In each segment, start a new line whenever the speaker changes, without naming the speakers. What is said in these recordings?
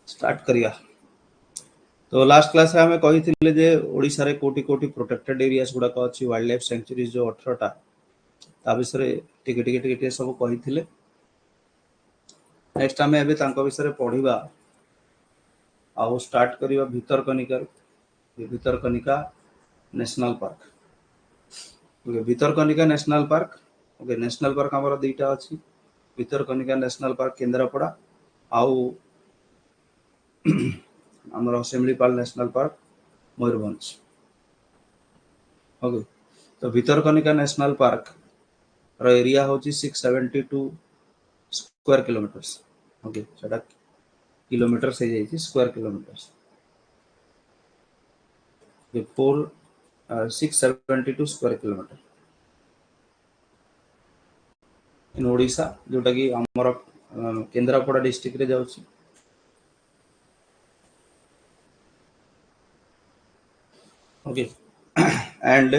Start करिया। तो last class रे हमें कही जे ओडिशा रे कोटी कोटी प्रोटेक्टेड एरियाज गुड़ाक अच्छी वाइल्ड लाइफ सेंचुरीज जो 18टा ता विषय टिके सब कही। नेक्स्ट आम एवं विषय पढ़ा आउ स्टार्ट करिया Bhitarkanika Bhitarkanika national park. Okay Bhitarkanika national park. Okay national park हमारा दुईटा अच्छी भितरकनिका नेशनल पार्क केन्द्रापड़ा आउ आमर Simlipal national park Mayurbhanj. Okay तो भितरकनिका नेशनल पार्क रो एरिया होची 672 स्क्वायर किलोमीटर्स। ओके सेटा किलोमीटर से जाइए square kilometres 672 square kilometre in Odisha जोटा कि आमर केन्द्रापड़ा डिस्ट्रिक्ट रे जाउची। Okay and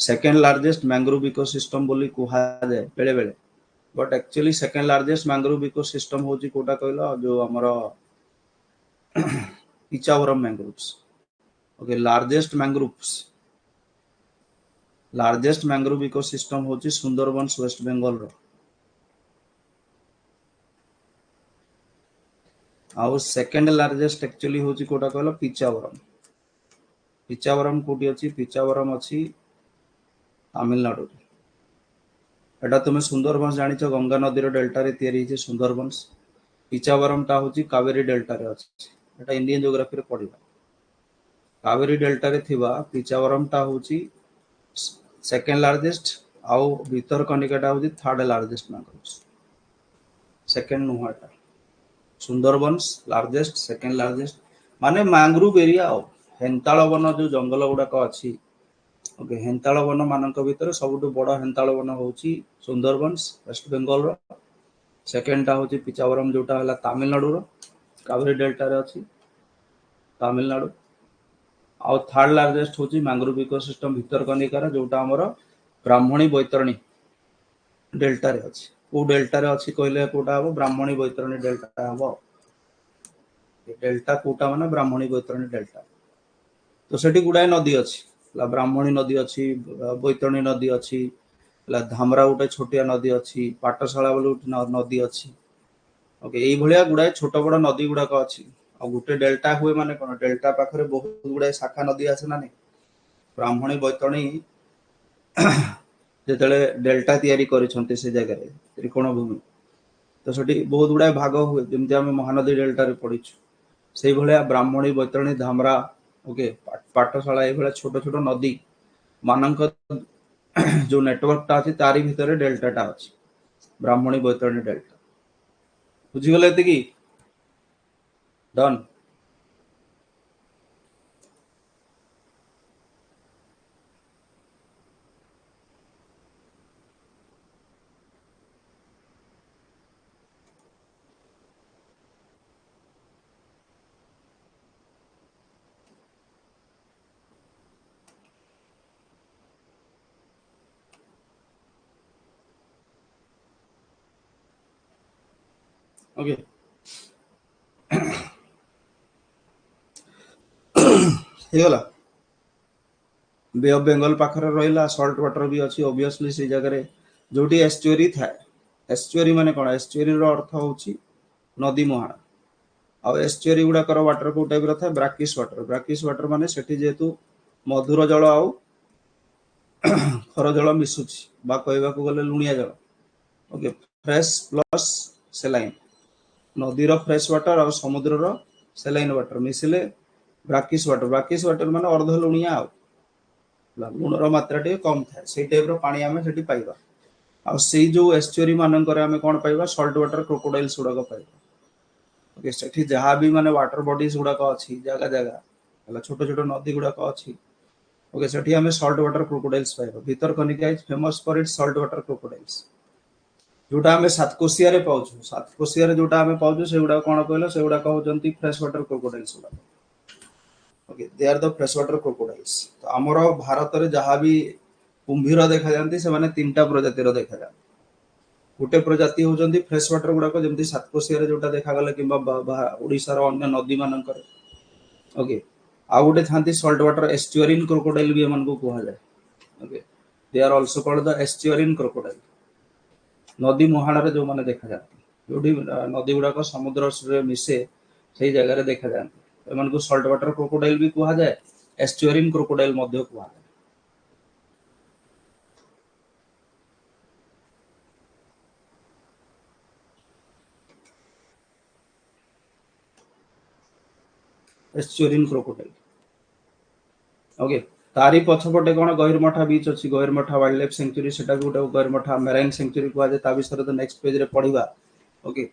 second largest mangrove ecosystem बोली कहा जाए बेले बेले but actually second largest mangrove ecosystem होची कोटा कहला जो आमर Pichavaram mangroves. Okay largest mangrove ecosystem होची सुंदरबंस वेस्ट बेंगल रो। आउ सेकेंड लार्जेस्ट एक्चुअली होची कोटा कहला पिचावरम। पिचावरम कोटी अच्छी पिचावरम अच्छी तमिलनाडु। एटा तुम्हें सुंदरबंस जानिछ गंगा नदी डेल्टा रे तैयारी होची सुंदरबंस। पिचावरम टा होची कावेरी डेल्टा रे अछि। एटा इंडियन ज्योग्राफी रे पढिबा। कावेरी डेल्टा रे थिबा पिचावरम टा होची सेकेंड लार्जेस्ट आउ भितरकनिका टा होची थर्ड लार्जेस्ट मैंग्रोव्स। सेकेंड नुहाटा सुंदरबंस लार्जेस्ट सेकेंड लार्जेस्ट माने मैंग्रोव एरिया हेन्ताल वन जो जंगल गुड़ाक अच्छी। ओके हेन्ताल वन मान भर सब बड़ हेन्ताल वन हूँ सुंदरबंस वेस्ट बेंगल रो। सेकेंड टा हूँ पिचावरम जोटा है तमिलनाडु रो कावेरी डेल्टा रे अच्छी तमिलनाडु। आउ थर्ड लार्जेस्ट हूँ मैंग्रोव इकोसिस्टम भितरकनिकार जोटा आमर ब्राह्मणी बैतरणी डेल्टा रे अच्छी। को डेल्टा रे अच्छी कहले कोटा हम ब्राह्मणी बैतरणी डेल्टा हम डेल्टा कोटा माने ब्राह्मणी बैतरणी डेल्टा। तो सेठी गुड़ाए नदी अच्छी ब्राह्मणी नदी अच्छी बैतरणी नदी अच्छी धामरा गोटे छोटिया नदी अच्छी पाठशाला बोली नदी अच्छी। ओके यही भाया गुड़ाए छोट बड़ नदी गुड़ाक अच्छी आ गोटे डेल्टा हुए माने कौन डेल्टा पाखरे बहुत गुड़ाए शाखा नदी आसे ना नहीं। ब्राह्मणी बैतरणी जिते डेल्टा तैयारी करिसेंते से जगह त्रिकोण भूमि तो सेठी बहुत गुड़ाए भाग हुए जमी आम महानदी डेल्टा रे पढ़ीछु से भाया ब्राह्मणी बैतरणी धामरा। ओके पाठशाला ये छोट छोट नदी मानक जो नेटवर्क टा अच्छी तारी भितर डेल्टा टा अच्छी Brahmani Baitarani delta. बुझीगले एतिकी done. Okay गला बे ऑफ बेंगल पाखरे रहिला सॉल्ट वाटर भी अच्छी ऑब्वियसली से जगह जोटी एस्चुरी थाए। एस्चुरी माने कौन एस्चुरी रो अर्थ होची नदी मुहाण आ एस्चुरी गुड़ाकर वाटर को टाइप था ब्राकिश वाटर। ब्राकिश वाटर माने सेठी जेतु मधुर जल आउ खर जल मिसुची बा कहबा को गले लुणिया जल। ओके फ्रेश प्लस सेलाइन नदीर फ्रेश वाटर और समुद्र saline water मिसिले brackish water. Brackish water माने अर्ध लुणिया लुणर मात्रा टे कम थाए से टाइप पानी आम से पाइबा आ से जो एस्चुरी मानक आम कौन पाइबा सॉल्ट वाटर क्रोकोडाइल्स गुड़ाक पाइबा। ओके सेठी जहाँ भी माने वाटर बॉडीज गुड़ाक अच्छी जगह जगह छोट छोट नदी गुड़ाक अच्छी। ओके सेठी आम सॉल्ट वाटर क्रोकोडाइल्स पाइबा। Bhitarkanika is famous for its salt water crocodiles जोटा आम सातकोशिया पाऊँ। सातकोशिया जोटा आम पाऊँ से गुड़ा कौन कहल से गुड़ाक होती फ्रेश वाटर क्रोकोडाइल्स गुड़ाक। Okay they are the fresh water crocodiles. तो आमर भारत में जहाँ भी कुंभीर देखा जाती से माने तीन टा प्रजातिर देखा जाती गोटे प्रजाति होउछन्ती फ्रेश वाटर गुडाक जेमती सातकोशिया जोटा देखा गले किंबा ओडिसा रो अन्य नदी मानकर ओके आ गोटे थांती सॉल्ट वाटर एस्चुअरिन क्रोकोडाइल भी एमन को कहा जाए okay they are also called the estuarine crocodile नदी मुहाण रे जो माने देखा जाती जोडी नदी गुडाक समुद्र से मिसे सही जगह रे देखा जाती एमन को सॉल्ट वाटर क्रोकोडाइल भी कहा जाए एस्चुअरिन क्रोकोडाइल मध्य कहा जाए एस्चुअरिन क्रोकोडाइल ओके तारी पछपटे कौन गहिरमठा बीच अच्छी गहिरमठा वाइल्ड लाइफ सेंचुरी सेटा गोटे गहिरमठा मेराइन सेंचुरी कहा जाए ता विषय तो नेक्स्ट पेज रे पढ़िबा ओके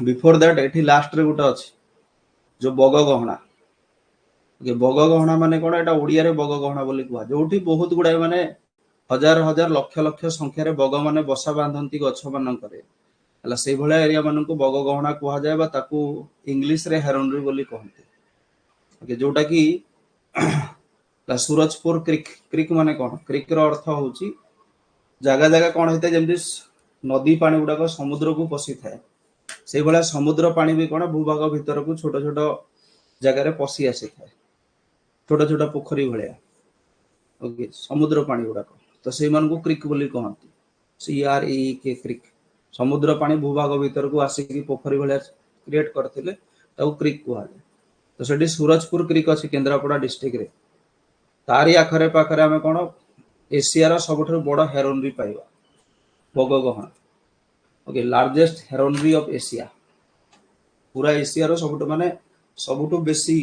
बिफोर दैट एठी लास्ट रे गोटे अछि जो बग गहना ओके बग गहना माने कोन एटा ओडिया रे बग गहना बोली कहा जोठी बहुत गुडा माने हजार हजार लक्ष लक्ष संख्या रे बग माने बसा बांधंती गछ मानन करे हला सेई भले एरिया मानन को बग गहना कहा जाए बा ताकू इंग्लिश रे हेरोनरी बोली कहंती ओके जोटा की सूरजपुर क्रिक क्रिक माने कौन क्रिक रो अर्थ होची जगह जगह कौन होता है जमती नदी पानी गुड़ाक समुद्र को पशि थाए से भाया समुद्र पानी भी कौन भूभाग भीतर को छोट छोट जगार पशि आसी थाए छोट छोट पोखरी भाया ओके समुद्र पानी गुड़ाक तो से मान को क्रिक बोली कहती CREK क्रिक समुद्र पानी भूभाग भीतर को आसिक पोखरी भाया क्रिएट करते क्रिक कह जाए तो सेठी सूरजपुर क्रिक अच्छी केन्द्रापड़ा डिस्ट्रिक्ट रे तारी आखरे पाखरे आम कौन एशियार सबुठ बड़ हेरोनरी पाइबा बग गहना ओके लार्जेस्ट हेरोनरी ऑफ एशिया पूरा एशियार सबुठ माने सबुठ बेसी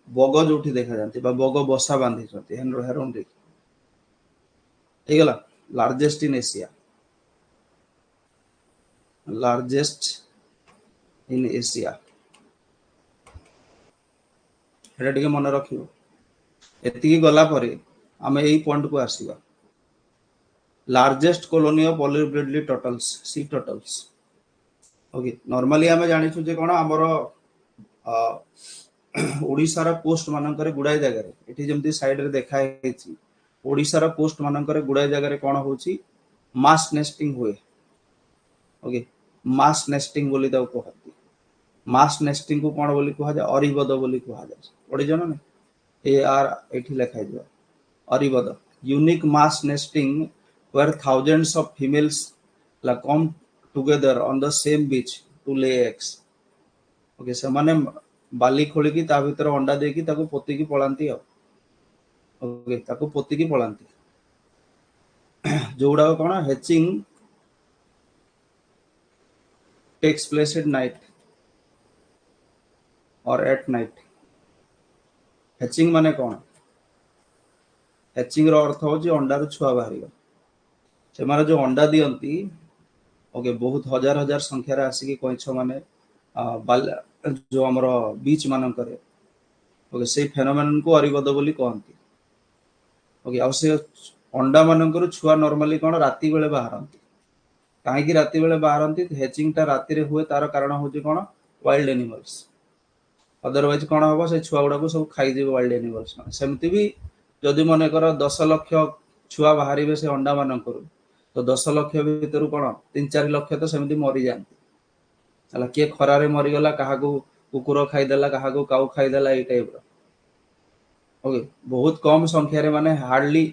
बग जो देखा जाती बग बसा बांधी हेरोनरी गला largest in Asia largest in Asia एटा मन रखियो एति गला परे आमे एई पॉइंट को आसीबा largest colony of olive ridley turtles sea turtles okay normally आमे जानि छु जे कोन हमर ओडिसा रा कोस्ट मानकर गुडाय जगह रे एठी जेमती साइड रे देखा हेछि ओडिसा रा कोस्ट मानकर गुडाय जगह रे कोन होछि मास नेस्टिंग हुए ओके मास नेस्टिंग बोली दा कहती मास नेस्टिंग को कोन बोली कहा जाय अरिबद बोली कहा जाय पढि जनो ने AR एठी लिखा है arribada unique mass nesting where thousands of females come together on the same beach to lay eggs okay से माने बाली खोली की ता भीतर अंडा दे की ताको पोती की पळांती ओके ताको पोती की पळांती जोड़ा कोन hatching takes place at night or at night hatching माने कौन हैचिंग रो अर्थ हो अंडा रो छुआ बाहर से माने जो अंडा दियंती ओके बहुत हजार हजार संख्या रे आसिक कइछ माने जो हमर बीच मानन करे ओके से फेनोमेनन को अरिबद बोली कहंती ओके आ से अंडा मानन को छुआ नॉर्मली कोन राती बेले बाहरंती काहे की राती बेले बाहरंती हैचिंग ता राती रे हुए तार कारण होची कोन वाइल्ड एनिमल्स अदरवाइज कौन हम से छुआ गुड़ा को सब खाई वाइल्ड एनिमल्स सेमती भी जदि मन कर 10 लाख छुआ बाहर से अंडा मान तो 10 लाख भर कौन 3-4 लाख तो सेमती मरी जाती किए खरारे मरीगला क्या कुकुर खाईदेला क्या काऊ खाईदेला ये टाइप ओके बहुत कम संख्यार माने हार्डली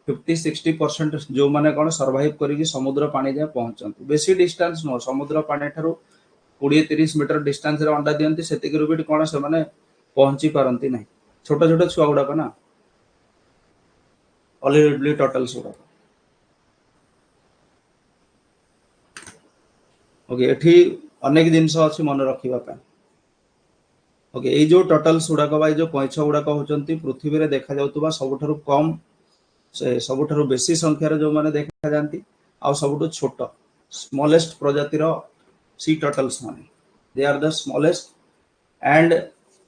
50-60% जो माने कौन सर्वाइव करी समुद्र पानी जाए पहुंचती बेसी डिस्टेंस नुह समुद्र पानी ठारू 20-30 मीटर डिस्टेंस रे अंडा दियंती सेतिक रुबिट कोन से माने पहुंची पारंती नहीं छोट छोट छुआ गुडा ना ऑलिव रिडली टर्टल्स गुडा ओके एठी अनेक जिंस अछि मन रखिबा पे ओके ए जो टर्टल्स गुडा को जो कइछ गुडा को होचंती पृथ्वी रे देखा जाउतबा सबठारु कम से सबठारु बेसी संख्या रे जो माने देखा जानती आ सबठु छोट स्मॉलेस्ट प्रजाति रो sea turtles माने they are the smallest and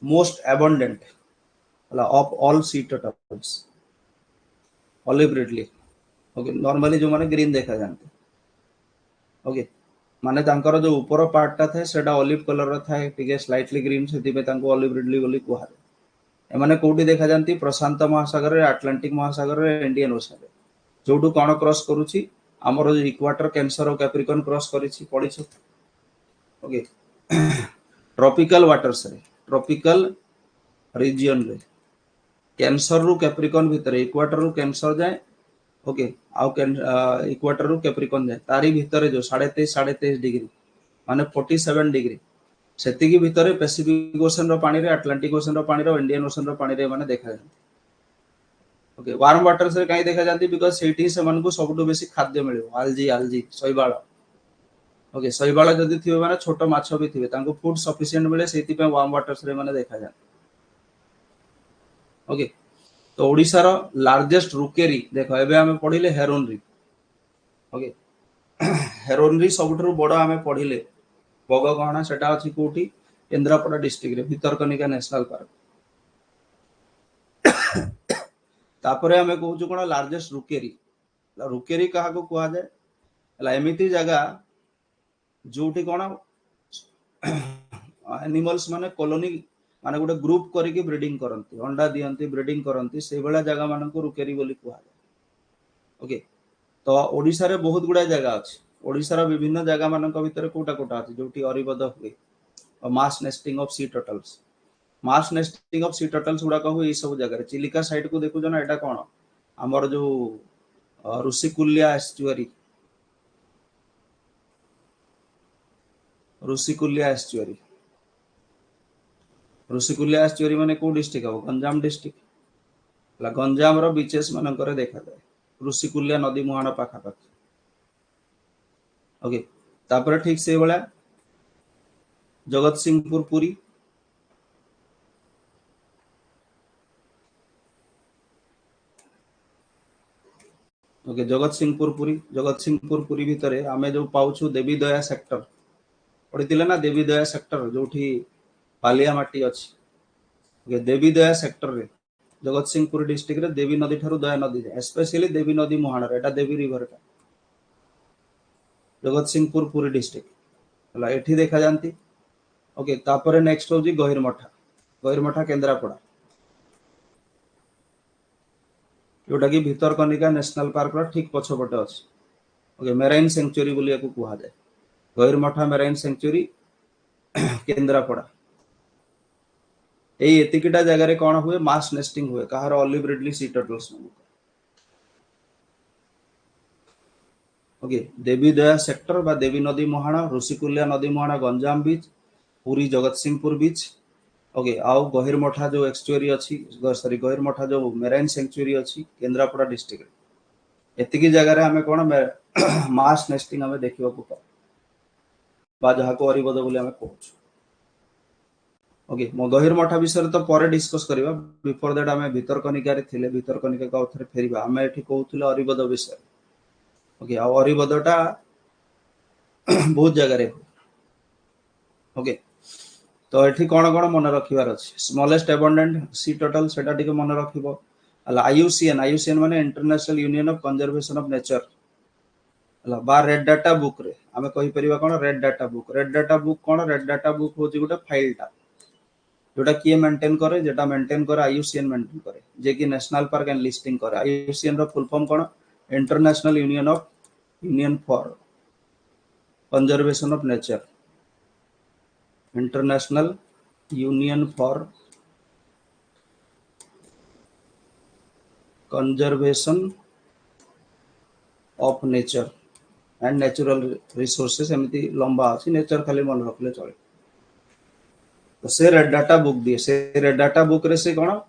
most abundant of all sea turtles olive ridley okay normally जो माने ग्रीन देखा जानते ओके माने तांकर जो ऊपर पार्ट ता थाए सेटा ऑलिव कलर रो थाए टिके स्लाइटली ग्रीन सेति पे तांको ऑलिव रिडली बोली कुहा ए माने कोठी देखा जानती प्रशांत महासागर रे अटलांटिक महासागर रे इंडियन ओशन रे जोडू कोन क्रॉस करूची आमर जो इक्वाटर कैंसर और कैप्रिकॉर्न क्रॉस करिछि पढिछु ओके ट्रॉपिकल वाटर्स रे ट्रॉपिकल रीजन रे कैंसर रु कैप्रिकॉर्न भितर इक्वाटर रु कैंसर जाए ओके आउ इक्वाटर रु कैप्रिकॉर्न जाए तारी भितर जो 23.5 डिग्री माने 47 डिग्री सेतिकी भितर पैसिफिक ओशन रो पानी रे अटलांटिक ओशन रो पानी रो इंडियन ओशन रो पानी रे माने देखा जाए ओके वार्म वाटर से कहीं देखा जाती बिकॉज सेठी से मन को सबटु बेसी खाद्य मिलियो आल्जी आल्जी शैवाल ओके शैवाल जदी थिबे माने छोटो माछ भी थिबे तांको फूड सफिशिएंट मिले सेति पे वार्म वाटर से माने देखा जाए ओके तो ओडिसा रो लार्जेस्ट रुकेरी देखो एबे हमें पढिले हेरोनरी ओके हेरोनरी सबटु बड़ हमें पढिले बग गहना सेटा अछि कोठी केंद्रापड़ा डिस्ट्रिक्ट रे भितरकनिका नेशनल पार्क तापरे हमें कहूछु कोन लार्जेस्ट रुकेरी रुकेरी कहा को कुआ जाए ला एमिति जगह जोठी कोन एनिमल्स माने कॉलोनी माने गोटे ग्रुप करके ब्रीडिंग करंती अंडा दियंती ब्रीडिंग करंती से बेला जगह मानन को रुकेरी बोली कुआ जाए ओके तो ओडिसा रे बहुत गुडा जगह अछि ओडिसा रो विभिन्न जगह मानन को भीतर कोटा कोटा अछि जोठी अरिबद हुए और mass nesting of sea turtles mass nesting of sea turtles गुडा कहू ए सब जगह रे चिलिका साइड को देखु जना एटा कोन हमर जो ऋषिकुल्या एस्चुअरी ऋषिकुल्या एस्चुअरी माने को डिस्ट्रिक्ट हो गंजाम डिस्ट्रिक्ट ला गंजाम रो बीचेस मानन करे देखा जाए ऋषिकुल्या नदी मुहाना पाखा पाखी ओके तापर ठीक से बळा जगत सिंहपुर पुरी ओके जगत सिंहपुर पुरी भितरे आमे जो पाउछु देवी दया सेक्टर पढ़िथिले ना देवी दया सेक्टर जोठी पालिया माटी अछि ओके देवी दया सेक्टर रे जगत सिंहपुर डिस्ट्रिक्ट रे देवी नदी ठारू दया नदी जाए स्पेशली देवी नदी मुहाना रे एटा देवी रिवर का जगत सिंहपुर पुरी डिस्ट्रिक्ट हला एठी देखा जानती ओके तापरे नेक्स्ट होजी गहिरमठा केंद्रापड़ा जोटा कि भितरकनिका नेशनल पार्क रो ठीक पछपटे अछि ओके मेराइन सेंचुरी बोलिया को कुहा जाए गहिरमठा मेराइन सेंचुरी केंद्रापड़ा एई एतिकिटा जगह रे कोन हुए मास नेस्टिंग हुए कहार olive ridley sea turtles okay Devi Daya sector बा देवी नदी मोहाना ऋषिकुल्या नदी मोहाना गंजाम बीच पुरी जगत सिंहपुर बीच ओके आउ गहिरमठा जो एक्चुअरी अछि सॉरी गहिरमठा जो मेराइन सेंचुरी अछि केंद्रापड़ा डिस्ट्रिक्ट एतिकी जगह रे हमें कोन मास नेस्टिंग हमें देखिबा को बा जहा को अरिबद बोली हमें कहूछु ओके मो गहिरमठा विषय तो परे डिस्कस करिबा बिफोर दैट हमें भितरकनिका रे थिले भितरकनिका का उथरे फेरिबा हमें एठी कहूथले अरिबद विषय ओके आ अरिबदटा बहुत जगह रे ओके तो एठी कोन कोन मन रखिबार अछि स्मॉलेस्ट अबंडेंट सी टर्टल सेटा टिके मन रखिबो अला आईयूसीएन माने International Union of Conservation of Nature अला बा रेड डाटा बुक रे हमें कहि परिबा कोन रेड डाटा बुक कोन रेड डाटा बुक होजी गुटे फाइलटा जोटा किए मेंटेन करे जेटा मेंटेन करे आईयूसीएन मेंटेन करे जे कि नेशनल पार्क एंड लिस्टिंग करे आईयूसीएन रो फुल फॉर्म कोन International Union for Conservation of Nature International Union for Conservation of Nature and Natural Resources एमती लंबा अछि नेचर खाली मन रखले चले तो से रेड डाटा बुक दिए से रेड डाटा बुक रे से कोन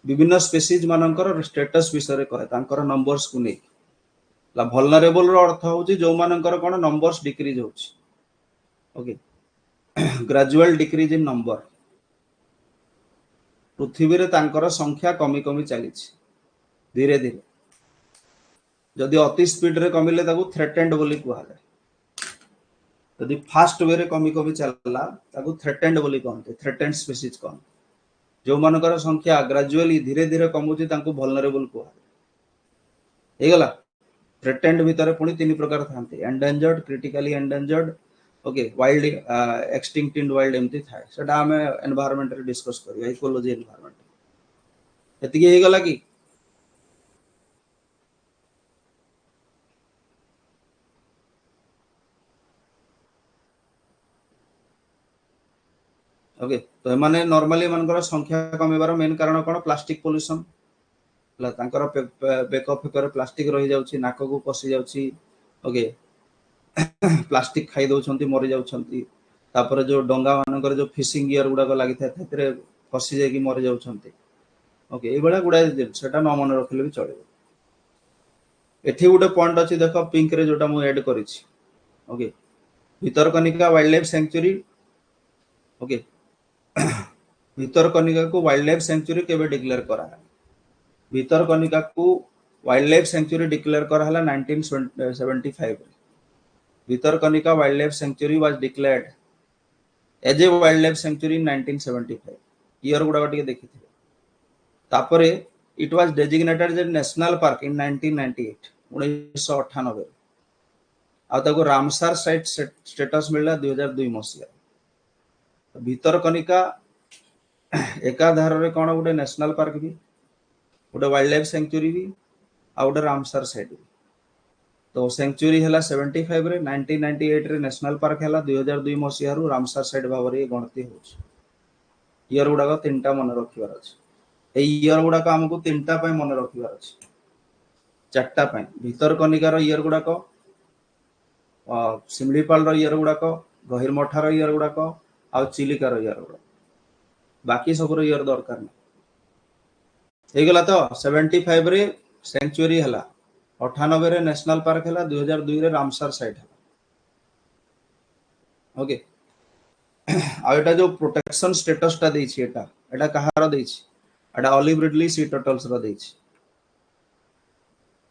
विभिन्न स्पीशीज मानकर स्टेटस विषय कहे तांकर नंबर्स को नै ला वल्नरेबल रो अर्थ होची जो मानकर कोन नंबर्स डिक्रीज होची okay gradual decrease in number पृथ्वी रे तांकर संख्या कमी कमी चली धीरे धीरे जदि अति स्पीड रे कमिले ताकू थ्रेटेंड बोली कुहा जाय यदि फास्ट वे रे कमी कमी चलला ताकू थ्रेटेंड बोली कहते थ्रेटेंड स्पीशीज कहते जो मानकर संख्या ग्रेजुअली धीरे धीरे कमुची तांकू वल्नरेबल कुहा जाय हेगला थ्रेटेंड भीतर पुनी तीन प्रकार थांती endangered critically endangered okay wild extinct in wild एमती थाए सेटा हमें एनवायरनमेंट रे डिस्कस करिया इकोलॉजी एनवायरनमेंट एतिकी हे गला की ओके तो एमाने नॉर्मली मनकर संख्या कमीबार मेन कारण कोन प्लास्टिक पोल्यूशन हला तांकर बेक फेकर प्लास्टिक रही जाउची नाक को पसी जाउची ओके प्लास्टिक खाई दउछंती मरि जाउछंती तापर जो डंगा मानकर जो फिशिंग गियर गुडा को लागि थाए थेरे फसी जाय कि मरि जाउछंती ओके ए बडा गुडा सेटा न मन रखले भी चलेबो एठी गुटे पॉइंट अछि देखो पिंक रे जोटा मु ऐड करिछि okay Bhitarkanika wildlife sanctuary okay Bhitarkanika को वाइल्ड लाइफ सेंचुरी केबे डिक्लेयर करा भितरकनिका को वाइल्ड लाइफ सेंचुरी डिक्लेयर करा हला 1975 Bhitarkanika wildlife sanctuary was declared as a wildlife sanctuary in 1975 year गुडा टिके देखिथिबे तापरे it was designated as a national park in 1998 1998 आ ताको रामसर साइट स्टेटस मिलला 2002 मसिया भितरकनिका एकाधार रे कोन गुटे नेशनल पार्क भी गुटे वाइल्ड लाइफ सेंचुरी भी आ गुटे रामसर साइट भी तो सेंचुरी हला 75 रे 1998 रे नेशनल पार्क हला 2002 मसिया रु रामसर साइट भाबरे गणति होछ ईयर गुडा को तीनटा मन रखिबार अछि ए ईयर गुडा को हमकु तीनटा पय मन रखिबार अछि चारटा पय भितरकनिका रो ईयर गुडा को सिमलीपाल रो ईयर गुडा को गहिरमठा रो ईयर गुडा को आ चिलिका रो ईयर गुडा बाकी सब रो ईयर दरकार नै हे गला तो 75 रे सेंचुरी हला 98 रे नेशनल पार्क हला 2002 रे रामसर साइट हला ओके आ एटा जो प्रोटेक्शन स्टेटस ता देछि एटा कहार देछि एटा ऑलिव रिडली सी टर्टल्स रो देछि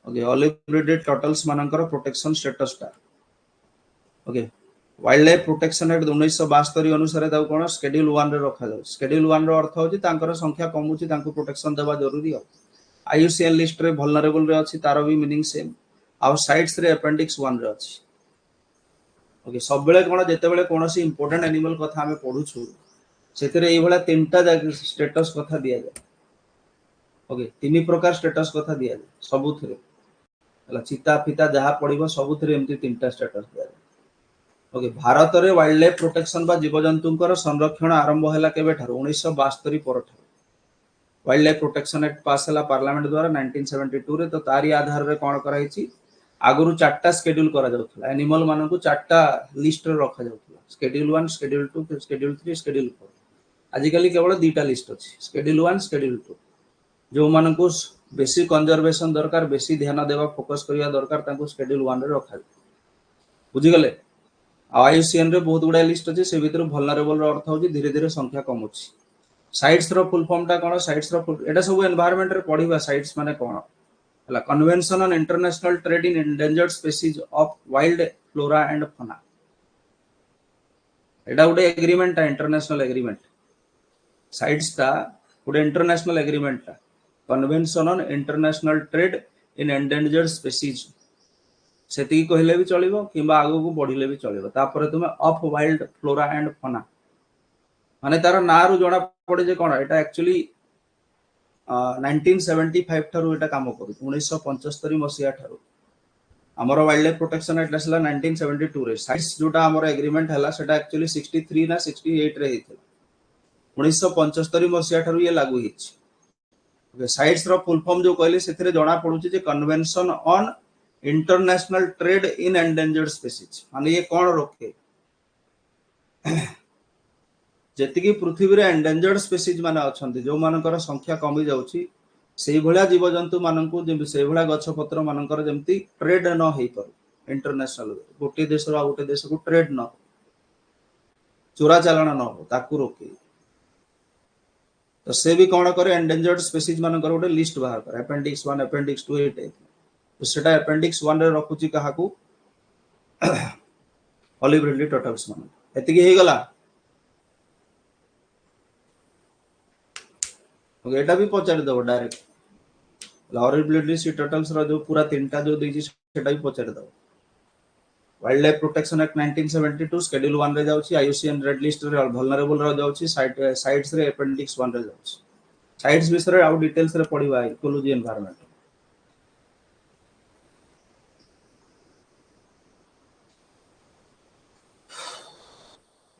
ओके ऑलिव रिडली टर्टल्स मानकर प्रोटेक्शन स्टेटस ता okay wild life protection act 1972 अनुसार ताऊ कोन शेड्यूल 1 रे रखा जाउ शेड्यूल 1 रो अर्थ होछि तांकर संख्या कमुछि तांको प्रोटेक्शन देबा जरूरी हो आईयूसीएन लिस्ट रे वल्नरेबल रे अछि तारो भी मीनिंग सेम आ साइट्स रे अपेंडिक्स 1 रे अछि ओके सब बेले कोन जेते बेले कोनोसी इंपोर्टेंट एनिमल कथा हमें पढुछु सेतरे एई भला तीनटा स्टेटस कथा दिया जाय ओके तीन प्रकार स्टेटस कथा दिया जाय सबुथरे हला चिता फिता जहा पडिबो सबुथरे एमती तीनटा स्टेटस दिया जाय ओके भारत रे वाइल्ड लाइफ प्रोटेक्शन बा जीवजंतुंकर संरक्षण आरंभ हैला केबे ठार 1972 पर ठार वाइल्ड लाइफ प्रोटेक्शन एक्ट पास हैला पार्लियामेंट द्वारा 1972 रे तो तारी आधार रे कोन कराइछि आगुरु चारटा शेड्यूल करा जाउथला एनिमल मानन को चारटा लिस्ट रे रखा जाउथला शेड्यूल 1 शेड्यूल 2 शेड्यूल 3 शेड्यूल 4 आजि काली केवल दुईटा लिस्ट अछि शेड्यूल 1 शेड्यूल 2 जो मानन को बेसी कंजर्वेशन दरकार बेसी ध्यान देबा फोकस करिया दरकार तांको शेड्यूल 1 रे रखा बुझि गले आईयूसीएन रे बहुत गुडा लिस्ट अछि से भीतर वल्नरेबल रो अर्थ होछि धीरे धीरे संख्या कम होछि साइट्स रो फुल फॉर्म ता कोन साइट्स रो एटा सब एनवायरनमेंट रे पढिबा साइट्स माने कोन हला convention on international trade in endangered species of wild flora and fauna एटा गुडे एग्रीमेंट ता इंटरनेशनल एग्रीमेंट साइट्स ता गुडे इंटरनेशनल एग्रीमेंट ता convention on international trade in endangered species सेति कहले भी चलिबो किबा आगु को बढ़िले भी चलिबो तापर तुमे of wild flora and fauna माने तार नारु जणा पड़े जे कोन एटा एक्चुअली 1975 ठारु एटा काम करू 1975 मसिया ठारु हमर वाइल्ड लाइफ प्रोटेक्शन एक्ट असला 1972 रे साइट्स जोटा हमर एग्रीमेंट हला सेटा एक्चुअली 63 ना 68 रे हेतला 1975 मसिया ठारु ये लागू हिच ओके साइट्स रो फुल फॉर्म जो कहले सेथिरे जणा पडुची जे convention on international trade in endangered species माने ये कोन रोके जेतिकी पृथ्वी रे एंडेंजर्ड स्पीशीज माने अछंती जो मानकर संख्या कमी जाउची सेही भलिया जीवजंतु माननकु जे सेही भलिया गछ पत्र मानकर जेमती ट्रेड न हेई पर इंटरनेशनल गोटे देश रो गोटे देश को ट्रेड न चोरा चालान न हो ताकू रोके तो से भी कोन करे एंडेंजर्ड स्पीशीज मानकर गोटे लिस्ट बाहर कर अपेंडिक्स 1 अपेंडिक्स 2 एटे तो सेटा अपेंडिक्स 1 रे रखुची काहाकू ऑलिव रिडली टर्टल्स मान एतिकी हे गला ओके एटा भी पचार दबो direct olive ridley sea turtles रो जो पूरा तीनटा जो देछि सेटा भी पचार दबो wildlife protection act 1972 schedule 1 रे जाउची आईयूसीएन रेड लिस्ट रे वल्नरेबल रो जाउची साइट्स रे अपेंडिक्स 1 रे जाउची साइट्स विषय आउ डिटेल्स रे पढिबा इकोलॉजी एनवायरनमेंट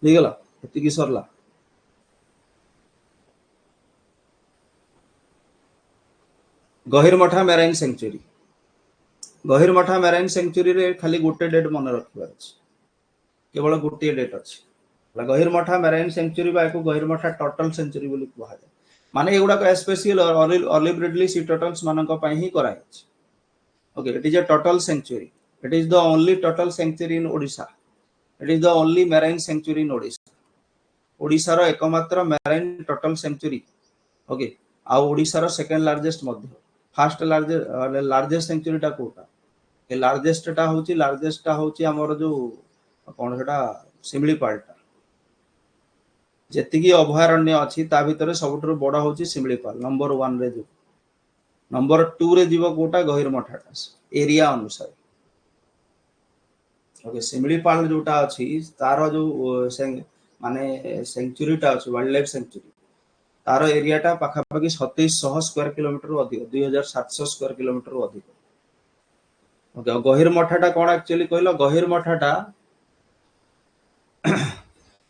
निगला एतिकी सरला गहिरमठा मेराइन सेंचुरी गहिरमठा मेराइन सेंचुरी रे खाली गोटे डेट मन रखिबार अछि केवल गोटे डेट अछि गहिरमठा मेराइन सेंचुरी बा को गहिरमठा टोटल सेंचुरी बोली कुहा जाय माने एगुडा को special olive ridley sea turtles मानक पई ही कराय अछि okay it is a total sanctuary it is the only total sanctuary in Odisha it is the only marine sanctuary in Odisha Odisha रो एकमात्र मेराइन टोटल सेंचुरी ओके आ ओडिशा रो सेकंड लार्जेस्ट मध्य फर्स्ट लार्जेस्ट सेंचुरी टा कोटा ए लार्जेस्ट टा होची हमर जो कोन सेटा सिमलीपालटा जेतिकी अभयारण्य अछि ता भितरे सबठुर बड़ होची सिमलीपाल नंबर 1 रे जो नंबर 2 रे जीव कोटा गहिरमठाटा एरिया अनुसार ओके सिमलीपाल जोटा अछि तार जो माने सेंचुरीटा अछि वाइल्ड लाइफ सेंचुरी तार एरियाटा पाखापाखि 2700 स्क्वायर किलोमीटर अधिक 2700 स्क्वायर किलोमीटर अधिक ओके गहिरमठाटा कोन एक्चुअली कहलो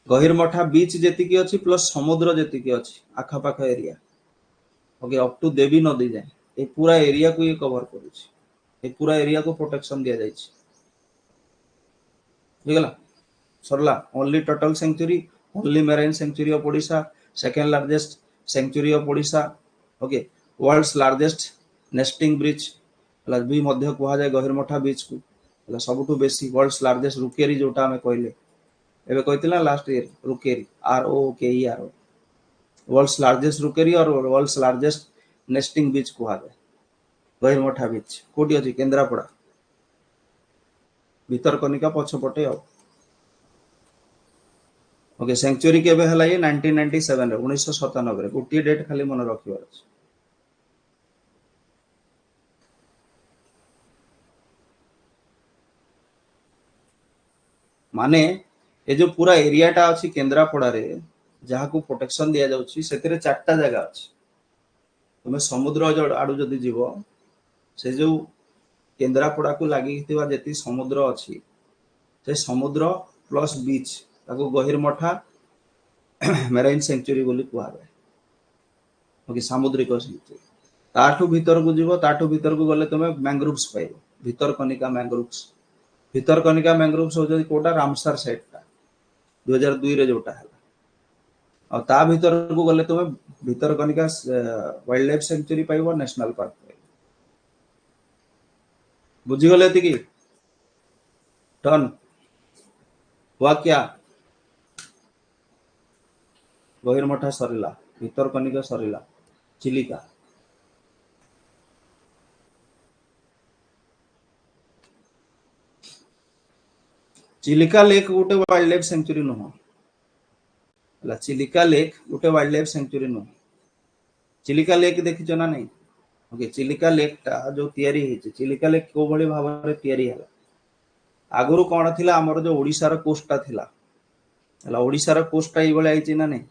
गहिरमठा बीच जेतिकी अछि प्लस समुद्र जेतिकी अछि आखापाख एरिया ओके अप टू देवी नदी जाए ए पूरा एरिया को ये कवर करूछि ए पूरा एरिया को प्रोटेक्शन दिया जाइछि बुझगला सरला only total sanctuary only marine sanctuary of Odisha second largest sanctuary of Odisha okay world's largest nesting bridge भी मध्य कुहा जाए गहिरमठा बीच को सबुठु बेसी वर्ल्ड्स लार्जेस्ट रुकेरी जोटा हमें कहले एबे कहतिला last year rookery ROKER world's largest rookery और वर्ल्ड्स लार्जेस्ट नेस्टिंग बीच कुहा जाए गहिरमठा बीच कोटी अछि केंद्रापड़ा भितरकनिका पछपटे ओके सेंचुरी केबे हला ये 1997 रे 1997 रे गोटी डेट खाली मन रखिबार अछि माने ए जो पूरा एरियाटा अछि केंद्रापड़ा रे जहा को प्रोटेक्शन दिया जाउछि सेतिरे चारटा जगह अछि तुमे समुद्र आडू जदि जीव से जो केंद्रापड़ा को लागि थिबा जेति समुद्र अछि से समुद्र प्लस बीच ताको गहिरमठा मेराइन सेंचुरी बोली कुहा जाय ओके सामुद्रिक सेंचुरी ताठू भीतर को जीव ताठू भीतर को गले तुमे मैंग्रोव्स पाइबो भितरकनिका मैंग्रोव्स हो जदि कोटा रामसर साइडटा 2002 रे जोटा हला और ता भीतर को गले तुमे भितरकनिका वाइल्ड लाइफ सेंचुरी पाइबो नेशनल पार्क पाइबो बुझी गले एतिकी टन हुआ क्या गहिरमठा सरिला भितरकनिका सरिला चिलिका चिलिका लेक गोटे वाइल्ड लाइफ सेंचुरी नुह चिलिका लेक गोटे वाइल्ड लाइफ सेंचुरी नुह चिलिका लेक देखिछ ना नहीं ओके चिलिका लेक टा जो तयारी हेछि चिलिका लेक को बळी भाबरे तयारी हला आगुरु कोन थिला हमर जो ओडिसा रो कोस्टा थिला हला ओडिसा रो कोस्टा ई बळे आइछि ना नहीं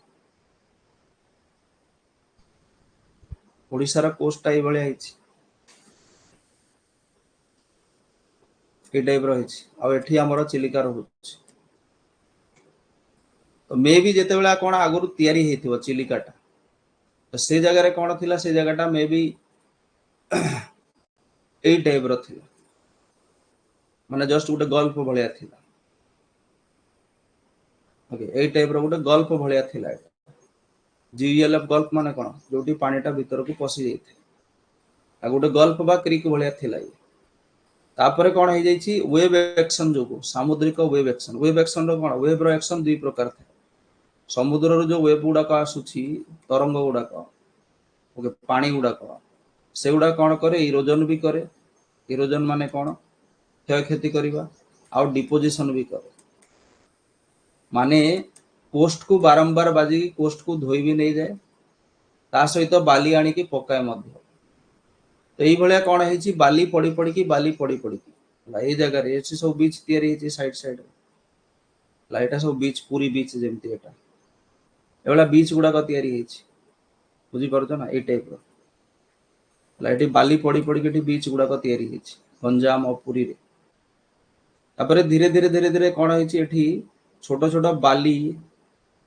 ओडिसा रो कोस्टा ई बळे आइछि ए टाइप रो हेछि आ एठी हमर चिलिका रहउछि तो मे भी जेते बेला कोन आगुरु तयारी हेथिबो चिलिकाटा तो से जगह रे कोन थिला से जगहटा मे भी ए टाइप रो थिला माने जस्ट गोटे गल्फ भलिया थिला ओके ए टाइप रो गोटे गल्फ भलिया थिला GLF गल्फ माने कोन जोटी पानीटा भीतर को पसी जाइथे आ गोटे गल्फ बा क्रिक भलिया थिला तापरे कोन हे जाइछि वेव एक्शन जोगो सामुद्रिक वेव एक्शन रो कोन वेव रो एक्शन दुई प्रकार था समुद्र रो जो वेव गुडा का आसुछि तरंग गुडा का ओके पानी गुडा का से गुडा कोन करे इरोजन भी करे इरोजन माने कोन क्षय क्षति करबा आ डिपोजिशन भी करे माने कोस्ट को बारंबार बाजी कोस्ट को धोई भी नहीं जाए ता सहित बाली आनी की पकाए मध्य तो यही भलिया कोन हेछि बाली पड़ी पड़ी की ए जगह रे एछि सब बीच तयारी हेछि साइड लाइटा सब बीच पूरी बीच जेमति एटा एवला बीच गुडा का तयारी हेछि बुझी परछो ना ए टाइप रो लाइटी बाली पड़ी पड़ी के बीच गुडा का तयारी हेछि गंजाम और पुरी रे तापरे धीरे धीरे कोन हेछि एठी छोटो छोटो बाली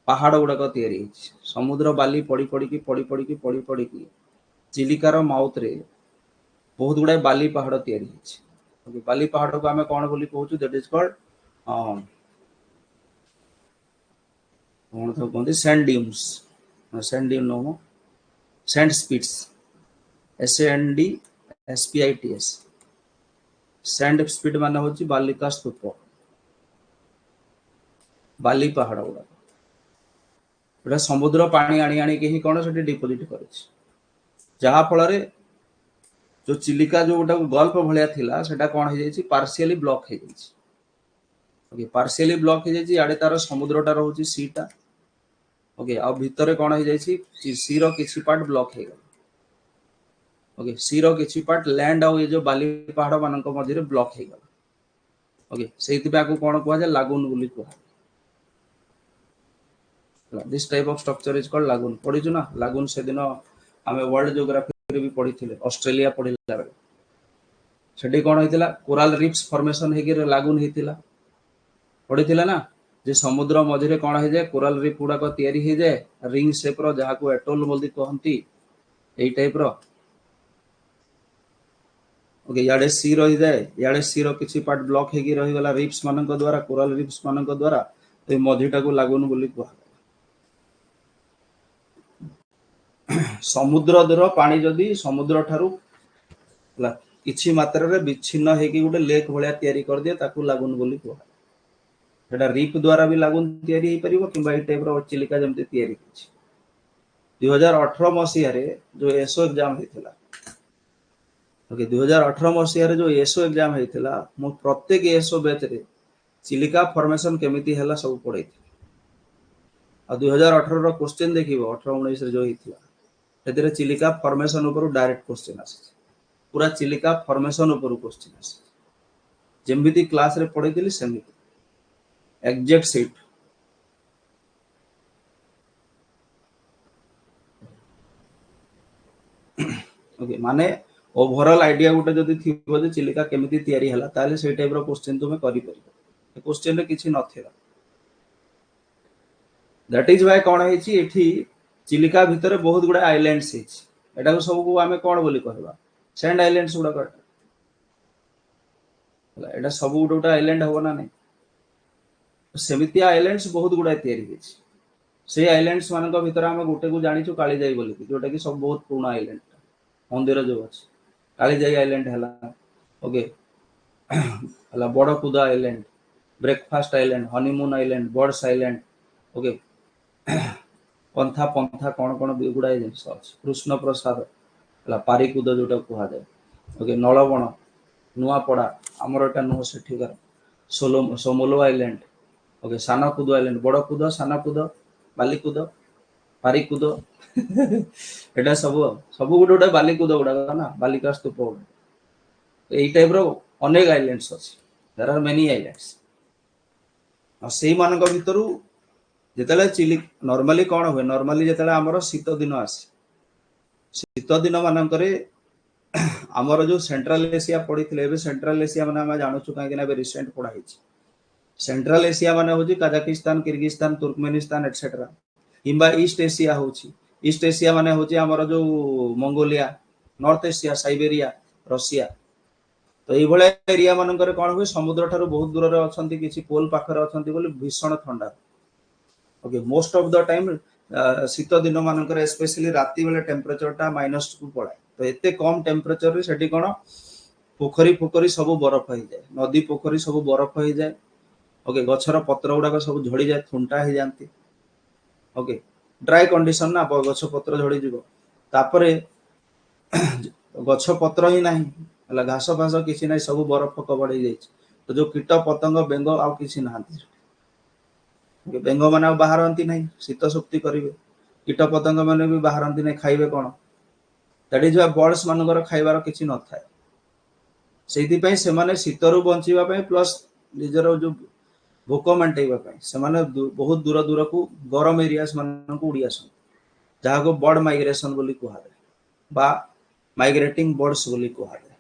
पहाड़ गुडा का तयारी हेछि समुद्र बाली पड़ी पड़ी की चिलिकार माउथ रे बहुत गुड़ाए बाली पहाड़ तैयारी होइछि। ओके बाली पहाड़ को आमे कोन बोली कहउछु दैट इज कॉल्ड कोन तो कहंदी sand dunes sand dune no sand spits SAND SPITS sand spit माने होची बालिका स्तूप बाली पहाड़ गुड़ा एटा समुद्र पानी आनी आनी के ही कोन सेठी डिपोजिट करिछि जहा फल रे जो चिलिका जो गोटा गल्फ भलिया थिला सेटा कोन हे जाइछि पार्शियली ब्लॉक हे जाइछि। ओके पार्शियली ब्लॉक हे जाइछि आडे तार समुद्रटा रहउछि सीटा ओके आ भितरे कोन हे जाइछि सी रो किछि पार्ट ब्लॉक हे गेल ओके सी रो किछि पार्ट लैंड आ ये जो बाली पहाड़ मानक मझिरे ब्लॉक हे गेल ओके सेति बा को कोन कहवा जे लागून बोली कहवा this type of structure is called लागून पढिछु ना लागून से दिन हमें वर्ल्ड ज्योग्राफी रे भी पढिथिले ऑस्ट्रेलिया पढिला बेले सेठी कोन हेतिला कोरल रीफ्स फॉर्मेशन हे गिर लागून हेतिला पढिथिला ना जे समुद्र मझिरे कोन हे जाय कोरल रीफ गुडा को तयारी हे जाय रिंग शेप रो जहा को एटोल बोली कहंती एई टाइप रो ओके याडे सी रही जाए याडे सी रो किछि पार्ट ब्लॉक हे गी रही गला रीफ्स मानक द्वारा कोरल रीफ्स मानक द्वारा तो मझिटा को लागून बोली कहवा समुद्र दर पानी जदि समुद्र ठारू किछि मात्रा रे विच्छिन्न हे कि गुटे लेक भलिया तयारी कर दिए ताकू लागून बोली कहवा सेटा रीफ द्वारा भी लागून तयारी हे परिबो किबा ए टाइप रो चिलिका जेमते तयारी किछि 2018 मसिया रे जो एसओ एग्जाम हेतिला ओके 2018 मसिया रे जो एसओ एग्जाम हेतिला मो प्रत्येक एसओ बैच रे चिलिका फॉर्मेशन केमिति हला सब पढै आ 2018 रो क्वेश्चन देखिबो 18 19 रे जो हेतिला एतरे चिलिका फॉर्मेशन ऊपर डायरेक्ट क्वेश्चन आसे पूरा चिलिका फॉर्मेशन ऊपर क्वेश्चन आसे जेमिति क्लास रे पढैतिली सेमिति एग्जैक्ट सेट ओके माने ओवरऑल आईडिया गुटे जदी थिबो जे चिलिका केमिति तयारी हला ताले सेई टाइप रो क्वेश्चन तुमे करि परिबो क्वेश्चन रे किछि नथिला दैट इज व्हाई कोन हेछि एठी चिलिका भितरे बहुत गुडा आइलैंड्स हेछि एटा को सब को आमे कोन बोली कहबा सैंड आइलैंड्स गुडा कर एटा सब गुडा आइलैंड होबो ना नै सेमिति आइलैंड्स बहुत गुडा तयारी हेछि से आइलैंड्स मानक भितरे आमे गुटे को जानिछु काली जाई बोली जोटा कि सब बहुत पुराना आइलैंड मंदिर जो अछि काली जाई आइलैंड हला ओके हला बड़ कुदा island breakfast island honeymoon island birds island okay पंथा पंथा कोन कोन गुडाय जिंस अछि कृष्ण प्रसाद हला पारिकुद जोटा कुहा जाय ओके नळबण नुआपड़ा हमर एटा नो सेठीकर सोमोलो आइलैंड ओके साना कुद आइलैंड बड़ कुद साना कुद बाली कुद पारिकुद एटा सब सब गुडे बालिकुद गुडा ना बालिका स्तूप एई टाइप रो अनेक आइलैंड्स अछि देयर आर मेनी आइलैंड्स आ सेई मानक भितरु जेतले चिली नॉर्मली कोन होय नॉर्मली जेतले हमर शीत दिन आसी शीत दिन मानकरे हमर जो सेंट्रल एशिया पडिथिले एबे सेंट्रल एशिया माने हम जानु छु काहे कि ना एबे रिसेंट पढा हिची सेंट्रल एशिया माने होजी कजाकिस्तान किर्गिस्तान तुर्कमेनिस्तान एटसेट्रा किंबा ईस्ट एशिया होची ईस्ट एशिया माने होची हमर जो Mongolia North Asia Siberia Russia तो एई भले एरिया मानकर कोन होय समुद्र ठारू बहुत दूर रे अछंती किछि पोल पाखरे अछंती बोली भीषण ठंडा okay most of the time शीत दिन मानकर स्पेशली राती बेले टेम्परेचर टा माइनस को पड़ाए तो एते कम टेम्परेचर रे सेठी कोन पोखरी पोखरी सब बरफ हो जाए नदी पोखरी सब बरफ हो जाए ओके गछर पत्र गुडा सब झड़ी जाए थुंटा हो जाती ओके ड्राई कंडीशन ना गछ पत्र झड़ी जीवो तापरे गछ पत्र ही नाही हला घास फास किछि नाही सब बरफ कवर हो जाय तो जो कीट पतंग बेंग आ किछि नाहंती ओके बेंग माने बाहरंती नाही शीत शक्ति करिवे कीट पतंग माने भी बाहरंती नाही खाइबे कोन दैट इज व्हाई बर्ड्स मानकर खाइबार किछि न थाए सेति पई से माने शीतरु बंचिबा पई प्लस निजर जो भोक मेंटेबा पई से माने बहुत दूर दूर को गरम एरियास मान को उड़िया सन जहा को बर्ड माइग्रेशन बोली कहआ जाय बा माइग्रेटिंग बर्ड्स बोली कहआ जाय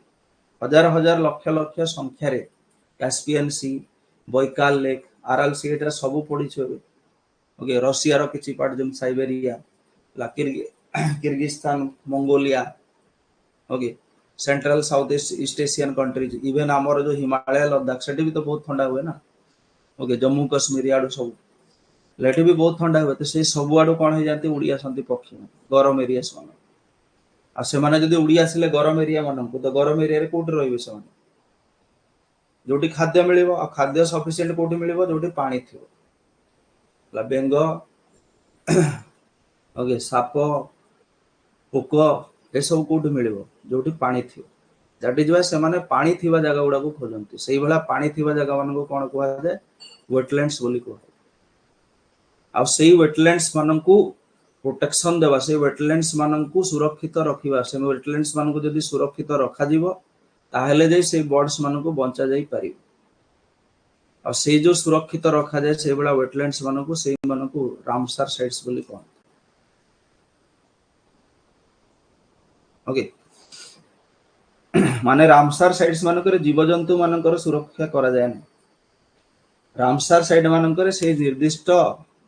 हजार हजार लक्ष लक्ष संख्या रे कैस्पियन सी बैकाल लेक आरल सी एटा सब पड़ी छ ओके रशिया रो किछि पार्ट जम साइबेरिया ला Kyrgyzstan Mongolia okay central south east Asian countries even आमर जो हिमालय लद्दाख से भी तो बहुत ठंडा हुए ना। ओके जम्मू कश्मीर आड़ू सब लेट भी बहुत ठंडा हुए तो से सब आड़ू कौन हो जाती उड़ी आसती पक्षी गरम एरिया से जब उड़ी आसिले गरम एरिया मान तो गरम एरिया कौटी रे से जो खाद्य मिल खाद्य सफिसीयंट कौटी मिल जो पानी थी बेंग ओके साप पोक ये सब कौटी मिल जो पानी थी दैट इज वाई से पानी थिबा जगह गुड़ा को खोजती से भाया पानी थिबा जगह मान कौन कहुए वेटलैंड्स बोली कह से वेटलैंड्स मान को प्रोटेक्शन देवा से वेटलैंड्स मान को सुरक्षित रखा से वेटलैंड्स मान को जब सुरक्षित रखा ताहले जाई से बर्ड्स मान को बंचा जाई पारि और से जो सुरक्षित रखा जाए से बड़ा वेटलैंड्स मान को से मान को रामसार साइट्स बोली कहते। ओके माने रामसार साइट्स मानकर जीवजंतु मानकर सुरक्षा करा जाए ना रामसार साइट मानकर से निर्दिष्ट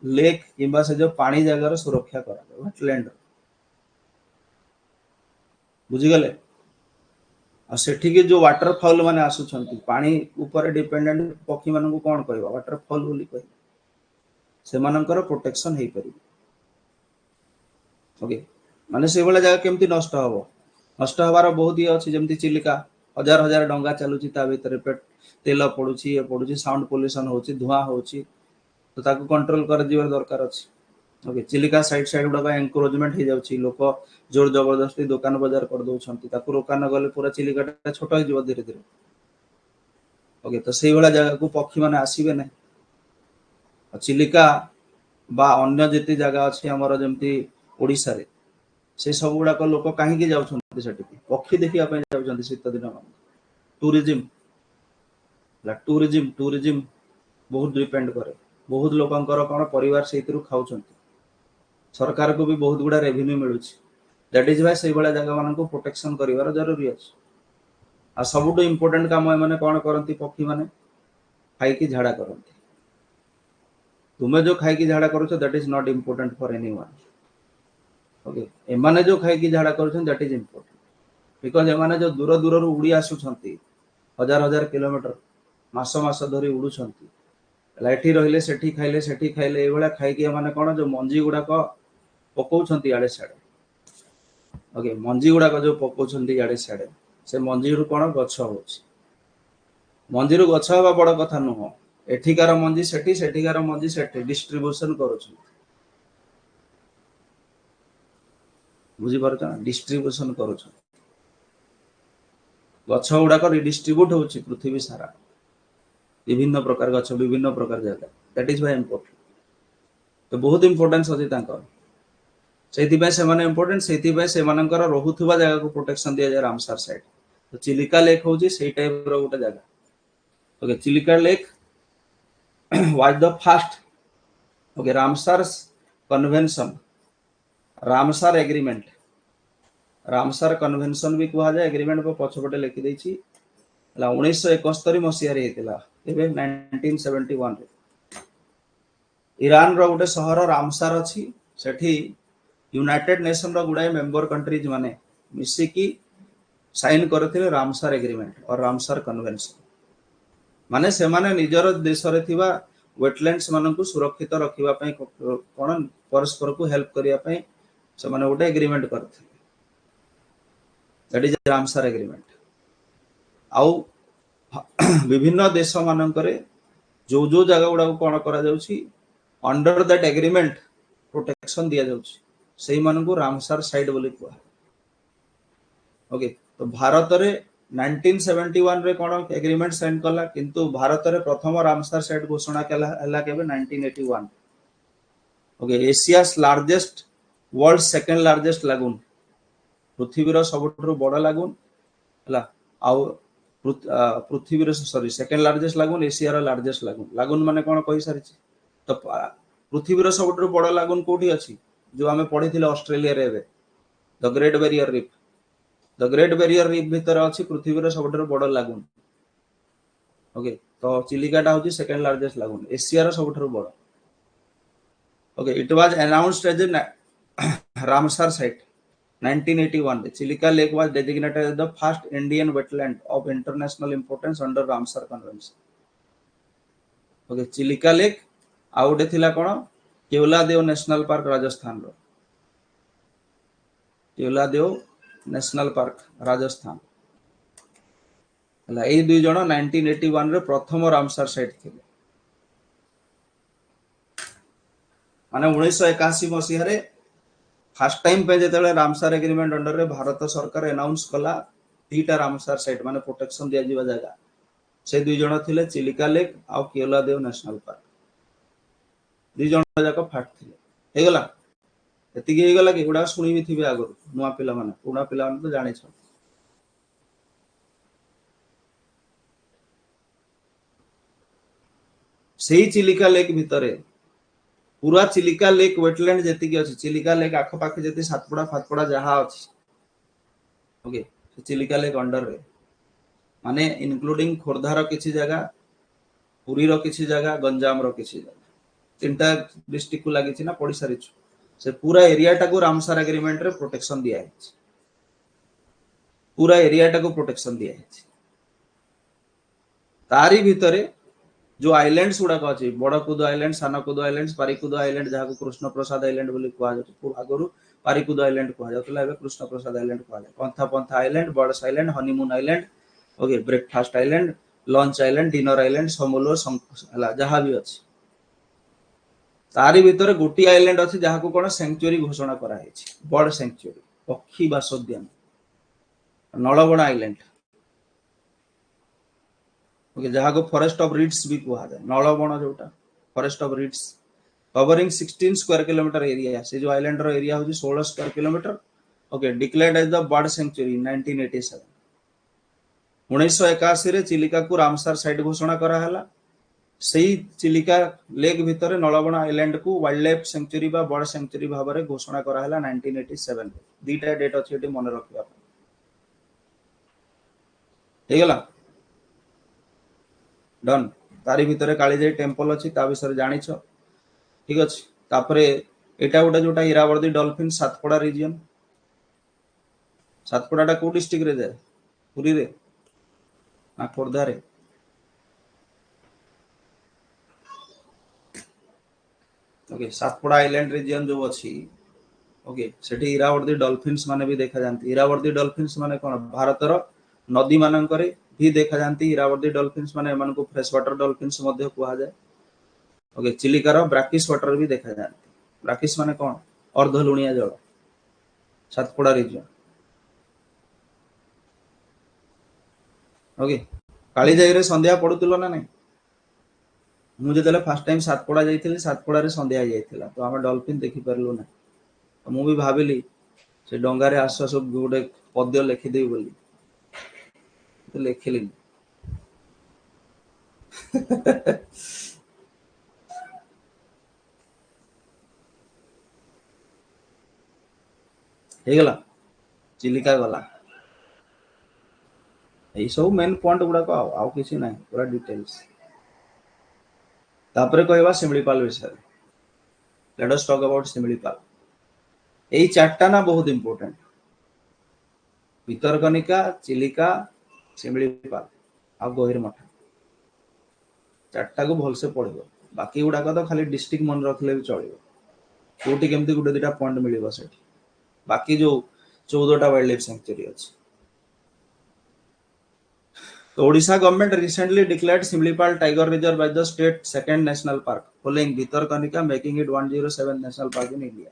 लेक किंबा से जो पानी जगार सुरक्षा करा जाए वेटलैंड बुझीगले सेठी जो वाटरफॉल माने आसुछंती पानी ऊपर डिपेंडेंट पक्षी मान को कौन कहवा वाटरफॉल बोली कह से मानकर प्रोटेक्शन हो पार। ओके माने से भाया जगह केमती नष्ट हम नष्ट हबार बहुत ये अच्छी जमी चिलिका हजार हजार डंगा चलुची ता भीतर तेल पड़ुची ये पड़ुची साउंड पोल्यूशन होची धुआं होची तो ताको कंट्रोल कर जीवर दरकार अछि। ओके चिलिका साइड साइड गुड़ा एनक्रोचमेंट हो जाउची लोक जोर जबरदस्ती दुकान बाजार कर दउछंती ताको रोका न गले पूरा चिलिकाटा छोट हो जीव धीरे धीरे। ओके तो से भाया जगह को पक्षी माने आसीबे नै चिलिका बा अन्य जेते जगह अछि हमर जेमती ओडिसा रे से सब गुड़ाक लोक कहीं जाउछंती सेठी पक्षी देखिया पय जाउछंती शीत दिन मान टूरिज्म टूरिज्म बहुत डिपेंड करे बहुत लोकंकर कौन परिवार से खाउछंती सरकार को भी बहुत गुड़ा रेवेन्यू मिलुछि दैट इज वाई से भाया जगह मान को प्रोटेक्शन करिवार जरूरी अछि। आ सबुठु इंपोर्टेंट काम माने कौन करती पक्षी माने खाई झाड़ा करती तुम्हें जो खाई झाड़ा करुछ that is not important for anyone. Okay एमाने जो खाई झाड़ा करुछन दैट इज इम्पोर्टेंट बिकॉज एमाने जो दूर दूर उड़ी आसुछंती हजार हजार किलोमीटर मास मास धरी उड़ुछंती लाइटी रहिले सेठी खाइले ए भाया खाई माने कौन जो मंजी गुड़ाक पकाउछंती आड़े साड़े। ओके मंजी गुड़ाक जो पकाउछंती आड़े साड़े से मंजी रु कौन गछ होछि मंजी रु गछ हवा बड़ कथा नुह एठिकार मंजी सेठी सेठिकार मंजी सेठी डिस्ट्रीब्यूशन करुछंती बुझी पारुछ ना डिस्ट्रीब्यूशन करुछ गछ गुड़ाक रिडिस्ट्रीब्यूट होछि पृथ्वी सारा विभिन्न प्रकार गछ विभिन्न प्रकार जगह दैट इज वाई इम्पोर्टेंट तो बहुत इंपोर्टेंस अछि तांकर सेथिबे से माने इंपोर्टेंट सेथिबे से मानकर रहुथुबा जगह को प्रोटेक्शन दिया जाय रामसार साइड तो चिलिका लेक होछि सेही टाइप रो गोटे जगह। Okay Chilika lake was the first okay Ramsar convention Ramsar agreement Ramsar convention भी कहा जाए एग्रीमेंट को पछपटे लिखि देछि 1971 मसीह रे हेतिला एबे 1971 रे ईरान रो गोटे शहर रामसार अछि सेठी यूनाइटेड नेशन रो गुडाय मेंबर कंट्रीज माने मिसिकी साइन करथिले रामसार एग्रीमेंट और रामसार कन्वेंशन माने से माने निजर देश रे थिबा वेटलैंड्स मानन को सुरक्षित रखिबा पय कोन परस्पर को हेल्प करिया पय से माने गोटे एग्रीमेंट करथिले दैट इज रामसार एग्रीमेंट। आउ विभिन्न देश मानकरे जो जो जगह गुड़ा कौन करा जाउछि अंडर दैट एग्रीमेंट प्रोटेक्शन दिया जाउछि सेही मान को रामसार साइट बोली कहवा। ओके तो भारत रे 1971 रे कौन एग्रीमेंट साइन कला किंतु भारत रे प्रथम रामसार साइट घोषणा केला हला केबे 1981। Okay Asia's largest world second largest lagoon पृथ्वीर सबुठु बड़ लागून हला आउ पृथ्वी sorry second largest lagoon Asia largest lagoon lagoon माने कौन कहि सारी तो पृथ्वीर सबुठु बड़ लागून कोठी अछि जो आमे पढिथिले ऑस्ट्रेलिया रे एबे the great barrier reef the great barrier reef भीतर अछि पृथ्वीर सबुठु बड़ लागून। ओके तो चिलिकाटा होछि सेकंड लार्जेस्ट लागून एशिया सबुठु बड़। Okay it was announced as a Ramsar site 1981 रे Chilika lake was designated as the first Indian wetland of international importance under Ramsar convention. Okay Chilika lake आउ गोटे थिला कोन केवलादेव नेशनल पार्क राजस्थान रो केवलादेव नेशनल पार्क राजस्थान हला ए दुई जण 1981 रे प्रथम रामसर साइट थिले माने 1981 मसीह रे फर्स्ट टाइम पे जेतेले रामसर एग्रीमेंट अंडर रे भारत सरकार अनाउंस कला तीटा रामसर साइट माने प्रोटेक्शन दिया जीवा जगह से दुई जण थिले चिलिका लेक आ केवलादेव नेशनल पार्क दुई जण जाक फाट थिले हे गला एतिकी हे गला कि गुडा सुनी भी थिबे आगु नुवा पिला माने पुना पिला माने तो जानि छ सेही चिलिका लेक भितरे पूरा चिलिका लेक वेटलैंड जेति की अछि चिलिका लेक आखो पाखे जेति सातपड़ा फातपड़ा जहा अछि ओके चिलिका लेक अंडर रे माने इंक्लूडिंग खोरधार किछि जगह पुरी रो किछि जगह गंजाम रो किछि जगह तीनटा डिस्ट्रिक्ट को लागि छि ना पड़ी सारि छु से पूरा एरिया टा को रामसर एग्रीमेंट रे प्रोटेक्शन दिया है पूरा एरिया टा को प्रोटेक्शन दिया है तारी भितरे जो आइलैंड्स गुडा अछि बड़कुद आइलैंड सानकुद आइलैंड पारिकुद आइलैंड जहा को कृष्ण प्रसाद आइलैंड बोली कुआ जाय आगरु पारिकुद आइलैंड कुआ जातला एबे कृष्ण प्रसाद आइलैंड कुआ जाय पंथा पंथा island birds island honeymoon island okay breakfast island lunch island dinner island समोलो हला जहा भी अछि तारी भितर गोटी आइलैंड अछि जहा को कोन सेंचुरी घोषणा करा हेछि बर्ड सेंचुरी पक्षी बासोद्यान नळबण आइलैंड ओके जहा को फॉरेस्ट ऑफ रीड्स भी कुआ जाय नळबण जोटा forest of reeds covering 16 square kilometre area से जो आइलैंड रो एरिया होची 16 square kilometre okay declared as the bird sanctuary 1987 1981 रे चिलिका को रामसर साइट घोषणा करा हला सेही चिलिका लेक भितरे नळबण आइलैंड को वाइल्ड लाइफ सेंचुरी बा बर्ड सेंचुरी भाबरे घोषणा करा हला 1987 दीटा डेट अछि एटी मन रखिया हे गला डन तारी भितरे कालीजाई टेम्पल अछि ता विषय जानि छ ठीक अछि तापरे एटा गोटा जोटा इरावदी डॉल्फिन सातपड़ा रीजन सातपड़ाटा को डिस्ट्रिक्ट रे जाय पुरी रे ना खोरधा रे ओके सातपड़ा आइलैंड रीजन जो अछि ओके सेठी इरावदी डॉल्फिन्स माने भी देखा जानती इरावदी डॉल्फिन्स माने कोन भारत रो नदी मानन करे भी देखा जानती इरावदी डॉल्फिन्स माने एमान को फ्रेश वाटर डॉल्फिन्स मध्ये कुआ जाय ओके चिलिका रो ब्राकिस वाटर भी देखा जानती ब्राकिस माने कोन अर्धलुणिया जल सातपड़ा रीजन ओके कालीजाई रे संध्या पडुतलो ना नै मु जेतले फर्स्ट टाइम सातपड़ा जाइथिली सातपड़ा रे संध्या जाइथिला तो हम डॉल्फिन देखि परलु ना तो मु भी भाबिली से डंगा रे आस सब गोटे पद्य लिखि देई बोली तो लिखिली हे गला चिलिका गला एई सब मेन पॉइंट गुडा को आउ किसी नाही पूरा डिटेल्स तापरे कहबा सिमलीपाल विषय let us talk about Similipal एई चारटा ना बहुत इंपोर्टेंट भितरकनिका चिलिका सिमलीपाल आ गहिरमठा चारटा को भल से पढिबो बाकी गुडा को तो खाली डिस्ट्रिक्ट मन रखले भी चलिबो कोटी केमती गुडे दिटा पॉइंट मिलिबो सेठी बाकी जो 14 टा वाइल्ड लाइफ सेंचुरी अछि तो Odisha government recently declared Similipal tiger reserve as the state second national park following Bhitarkanika making it 107 national park in India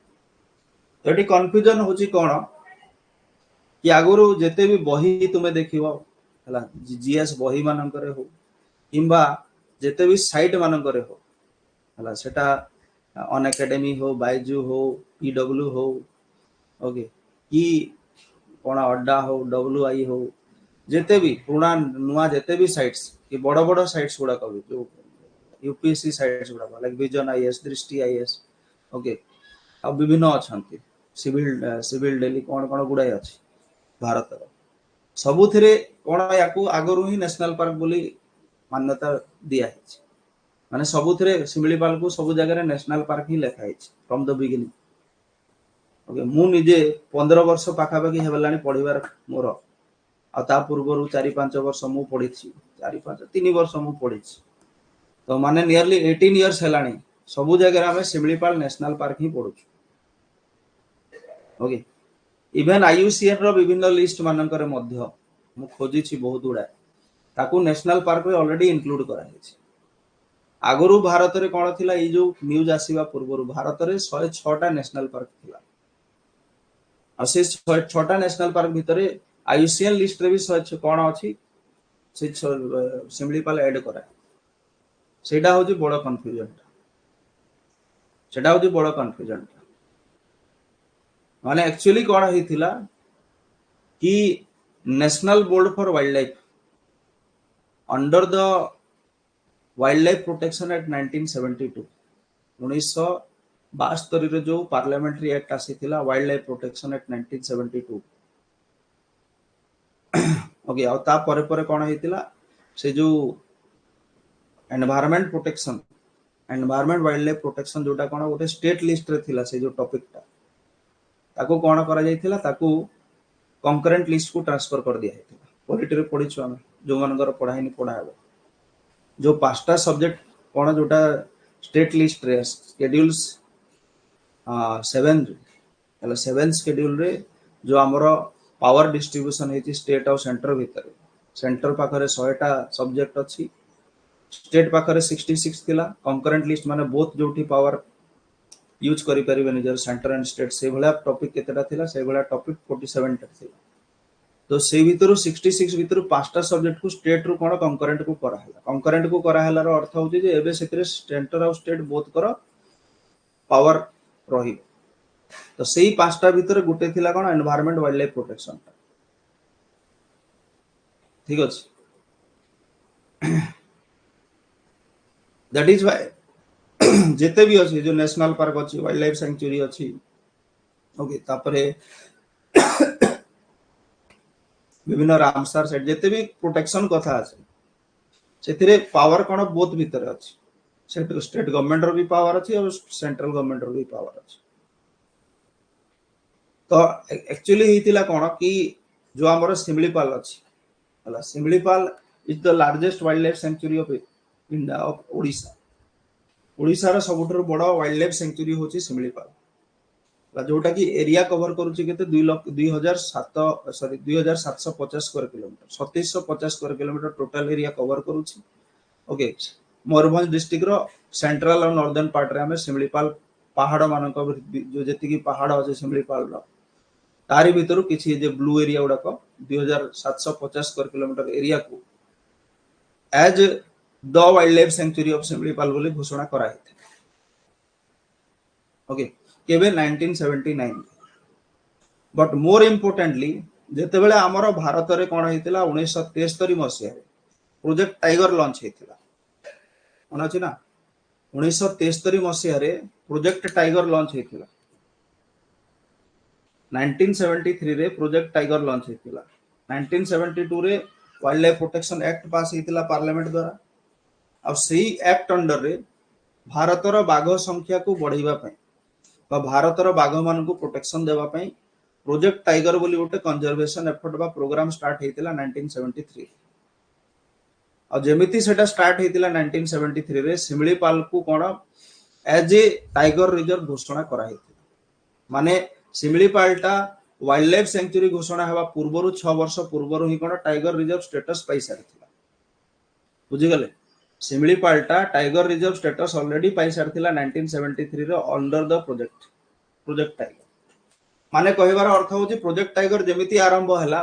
तो एटी कंफ्यूजन होची कोन कि आगुरु जेते भी बही तुमे देखिबो हला जीएस बही मानन करे हो किंबा जेते भी साइट मानन करे हो हला सेटा अन एकेडमी हो बायजू हो पीडब्ल्यू हो ओके की कोना अड्डा हो डब्ल्यूआई हो जेते भी पुराना नुआ जेते भी साइट्स कि बड़ बड़ साइट्स गुडा कबी जो यूपीएससी साइट्स गुडा like vision IAS Drishti IAS okay आ विभिन्न अछंती सिविल दिल्ली कोन कोन गुडा अछि भारत रो सबुथिरे कोन याकू आगरु ही नेशनल पार्क बोली मान्यता दिया है माने सबुथिरे सिमलीपाल को सब जगह रे नेशनल पार्क ही लिखा है फ्रॉम द बिगिनिंग ओके मु निजे 15 वर्ष पाखापाखि हेबलानी पढ़िबार मोर आ ता पूर्व 4-5 वर्ष मु पढ़ी 4-5-3 वर्ष मु पढ़ी तो माने नियरली 18 इयर्स हेलानी सबु जगह आम शिमिलीपाल नेशनल पार्क ही पढ़ु ओके इवेन आईयूसीएन रो विभिन्न लिस्ट मानकर मध्य मु खोजी बहुत गुड़ा ताकू नेशनल पार्क रे ऑलरेडी इंक्लूड करा आगुरु भारत रे कोन थिला ए जो न्यूज आसीबा पूर्व भारत रे 106 टा नेशनल पार्क थिला आ से 106 टा नेशनल पार्क भितरे आईयूसीएन लिस्ट रे भी 106 कोन अछि से शिमिलीपाल ऐड करा सेटा होची बड़ कंफ्यूजन सेटा होची बड़ कंफ्यूजन माने एक्चुअली कोन हेतिला कि national board for wildlife under the wildlife protection act 1972 1972 रे जो पार्लियामेंट्री एक्ट आसीथिला wildlife protection act 1972 okay आ ता परे परे कोन हेतिला से जो environment protection environment wildlife protection जोटा कोन गोटे स्टेट लिस्ट रे थिला से जो टॉपिक ता ताको कोन करा जायथिला ताको कंकरेंट लिस्ट को ट्रांसफर कर दिया हेतिला पॉलिटी रे पढी छु हम जो मनकर पढाइनी पढाबो जो पांचटा सब्जेक्ट कोन जोटा स्टेट लिस्ट रे शेड्यूल्स 7 एला 7 शेड्यूल रे जो हमरो पावर डिस्ट्रीब्यूशन हेती स्टेट और सेंटर भीतर सेंटर पाखरे 100 टा सब्जेक्ट अछि स्टेट पाखरे 66 थिला कंकरेंट लिस्ट माने बोथ जोठी पावर यूज करि परिबे निजर सेंटर एंड स्टेट से भला टॉपिक केतेटा थिला से भला टॉपिक 47 टा थिला तो से भीतर 66 भीतर पांचटा सब्जेक्ट को स्टेट रु कोन कंकरेंट को करा हलार अर्थ होची जे एबे सेतरे सेंटर और स्टेट बोथ कर पावर रही तो सेही पांचटा भीतर गुटे थिला कोन एनवायरनमेंट वाइल्ड लाइफ प्रोटेक्शन ठीक अछि दैट इज व्हाई जेते भी अछि जो नेशनल पार्क अछि वाइल्ड लाइफ सेंचुरी अछि ओके तापरे विभिन्न रामसर सेट जेते भी प्रोटेक्शन कथा अछि सेतिरे पावर कोन बोथ भीतर अछि स्टेट गवर्नमेंट रो भी पावर अछि और सेंट्रल गवर्नमेंट रो भी पावर अछि तो एक्चुअली हितिला कोन कि जो हमर शिमिलीपाल अछि हला Similipal is the largest wildlife sanctuary of India of Odisha Odisha रो सबुठर बड़ वाइल्ड लाइफ सेंचुरी होची शिमिलीपाल जोटा कि एरिया कवर करूची केते 2750 square kilometre 2750 square kilometre total area cover करूची ओके मयूरभंज डिस्ट्रिक्ट रो सेंट्रल और नॉर्दर्न पार्ट रे हमें शिमिलीपाल पहाड़ मानक जो जेति की पहाड़ अछि शिमिलीपाल रो तारी भीतर किछि जे ब्लू एरिया उडा को 2750 स्क्वायर किलोमीटर एरिया को as the wildlife sanctuary of Similipal बोली घोषणा करा हेते ओके केबे 1979 बट मोर इंपोर्टेंटली जेते बेले हमरो भारत रे कोन हेतिला 1973 मसिया रे प्रोजेक्ट टाइगर लॉन्च हेतिला कोन अछि ना 1973 मसिया रे प्रोजेक्ट टाइगर लॉन्च हेतिला 1973 रे प्रोजेक्ट टाइगर लॉन्च हेतिला 1972 रे wildlife protection act pass हेतिला पार्लियामेंट द्वारा अब सही एक्ट अंडर रे भारत रो बाघ संख्या को बढ़ाइबा पई भारत बाघ मान को प्रोटेक्शन देवा पई प्रोजेक्ट टाइगर बोली गोटे कंजर्वेशन एफर्ट बा प्रोग्राम स्टार्ट हेतिला 1973 और जेमिति सेटा स्टार्ट हेतिला 1973 रे शिमिलीपाल को कोन एज ए टाइगर रिजर्व घोषणा करा हेतिला माने शिमिलीपालटा वाइल्ड लाइफ सेंचुरी घोषणा हेबा पूर्वरु 6 वर्ष पूर्वरु ही कोन टाइगर रिजर्व स्टेटस पाई सारिथिला बुझि गले शिमिलीपालटा टाइगर रिजर्व स्टेटस ऑलरेडी पाई सारथिला 1973 रे अंडर द प्रोजेक्ट टाइगर माने कहबार अर्थ होची प्रोजेक्ट टाइगर जेमिति आरंभ हला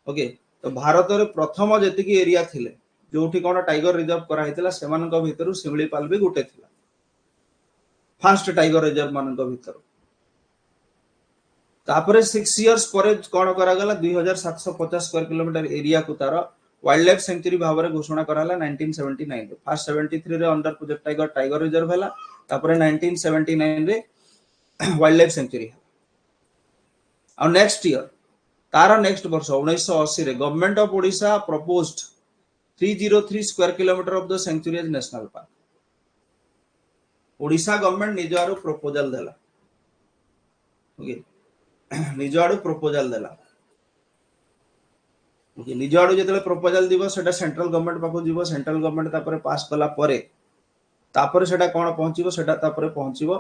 ओके तो भारत रे प्रथम जेति की एरिया थिले जोठी कोन टाइगर रिजर्व करा हेतिला सेमान को भीतर शिमिलीपाल भी गुटे थिला फर्स्ट टाइगर रिजर्व मान को भीतर तापरे 6 इयर्स परे कोन करा गला 2750 स्क्वायर किलोमीटर एरिया को तार वाइल्ड लाइफ सेंचुरी भाबरे घोषणा कराला 1979 रे फर्स्ट 73 रे अंडर प्रोजेक्ट टाइगर रिजर्व हला तापरे 1979 रे वाइल्ड लाइफ सेंचुरी और नेक्स्ट ईयर तार नेक्स्ट वर्ष 1980 रे government of Odisha proposed 303 square kilometre of the sanctuary as national park Odisha government निजारो प्रपोजल देला ओके निज आडू प्रपोजल देला ओके निज आडू जेतेले प्रपोजल दिबो सेटा सेंट्रल गवर्नमेंट पाखो जीवो सेंट्रल गवर्नमेंट तापरे पास कला परे तापरे सेटा कोन पहुंचीबो सेटा तापरे पहुंचीबो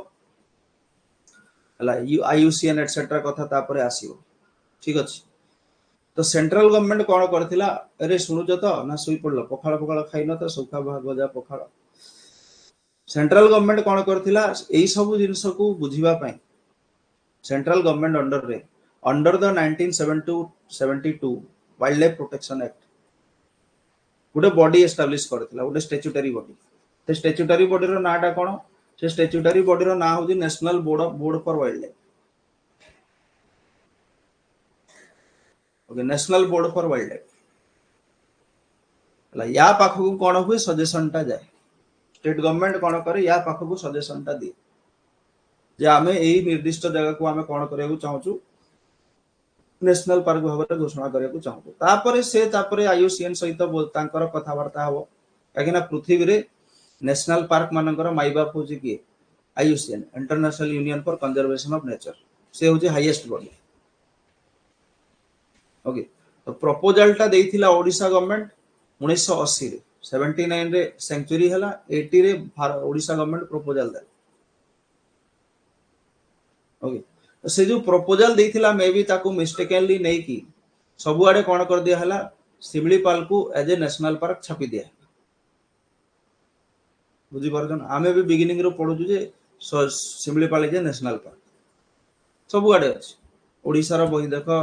हला आईयूसीएन एटसेट्रा कथा तापरे आसीबो ठीक अछि तो सेंट्रल गवर्नमेंट कोन करथिला अरे सुनुच तो ना सुई पड़लो पखाळ पखाळ खाइ न तो सुखा भजा पखाळ सेंट्रल गवर्नमेंट कोन करथिला एई सब जिंस को बुझिबा पई central government under the 1972 wildlife protection act गोटे बॉडी एस्टाब्लिश करथिला गोटे स्टैट्यूटरी बॉडी ते स्टैट्यूटरी बॉडी रो नाटा कोन से स्टैट्यूटरी बॉडी रो ना होजी national board for wildlife okay national board for wildlife हला या पाखो कोन हुए सजेशन टा जाए स्टेट गवर्नमेंट कोन करे या पाखो सजेशन टा दिए जे आमे एई निर्दिष्ट जगह को आमे कोन करिया चाहूछु नेशनल पार्क भाव घोषणा करने चाहूँ तापर से तापर आईयूसीएन सहित तांकर कथबार्ता हम कहीं पृथ्वी रे नेशनल पार्क मानकर माई बाप हूँ किए IUCN international Union for Conservation of nature से हूँ हाईएस्ट बॉडी ओके तो प्रपोजल टा देइथिला ओडिशा गवर्नमेंट 1980 रे 79 रे सेंचुरी हला 80 रे ओडिशा गवर्नमेंट प्रपोजल दे ओके तो से जो प्रपोजल देइथिला मे भी ताको मिस्टेकनली नहीं की सब आडे कोन कर दिया हला सिमलीपाल को एज ए नेशनल पार्क छापी दिया बुझी परछन आमे भी बिगिनिंग रो पढु जे सिमलीपाल जे नेशनल पार्क सब आडे अछि ओडिसा रो बही देखो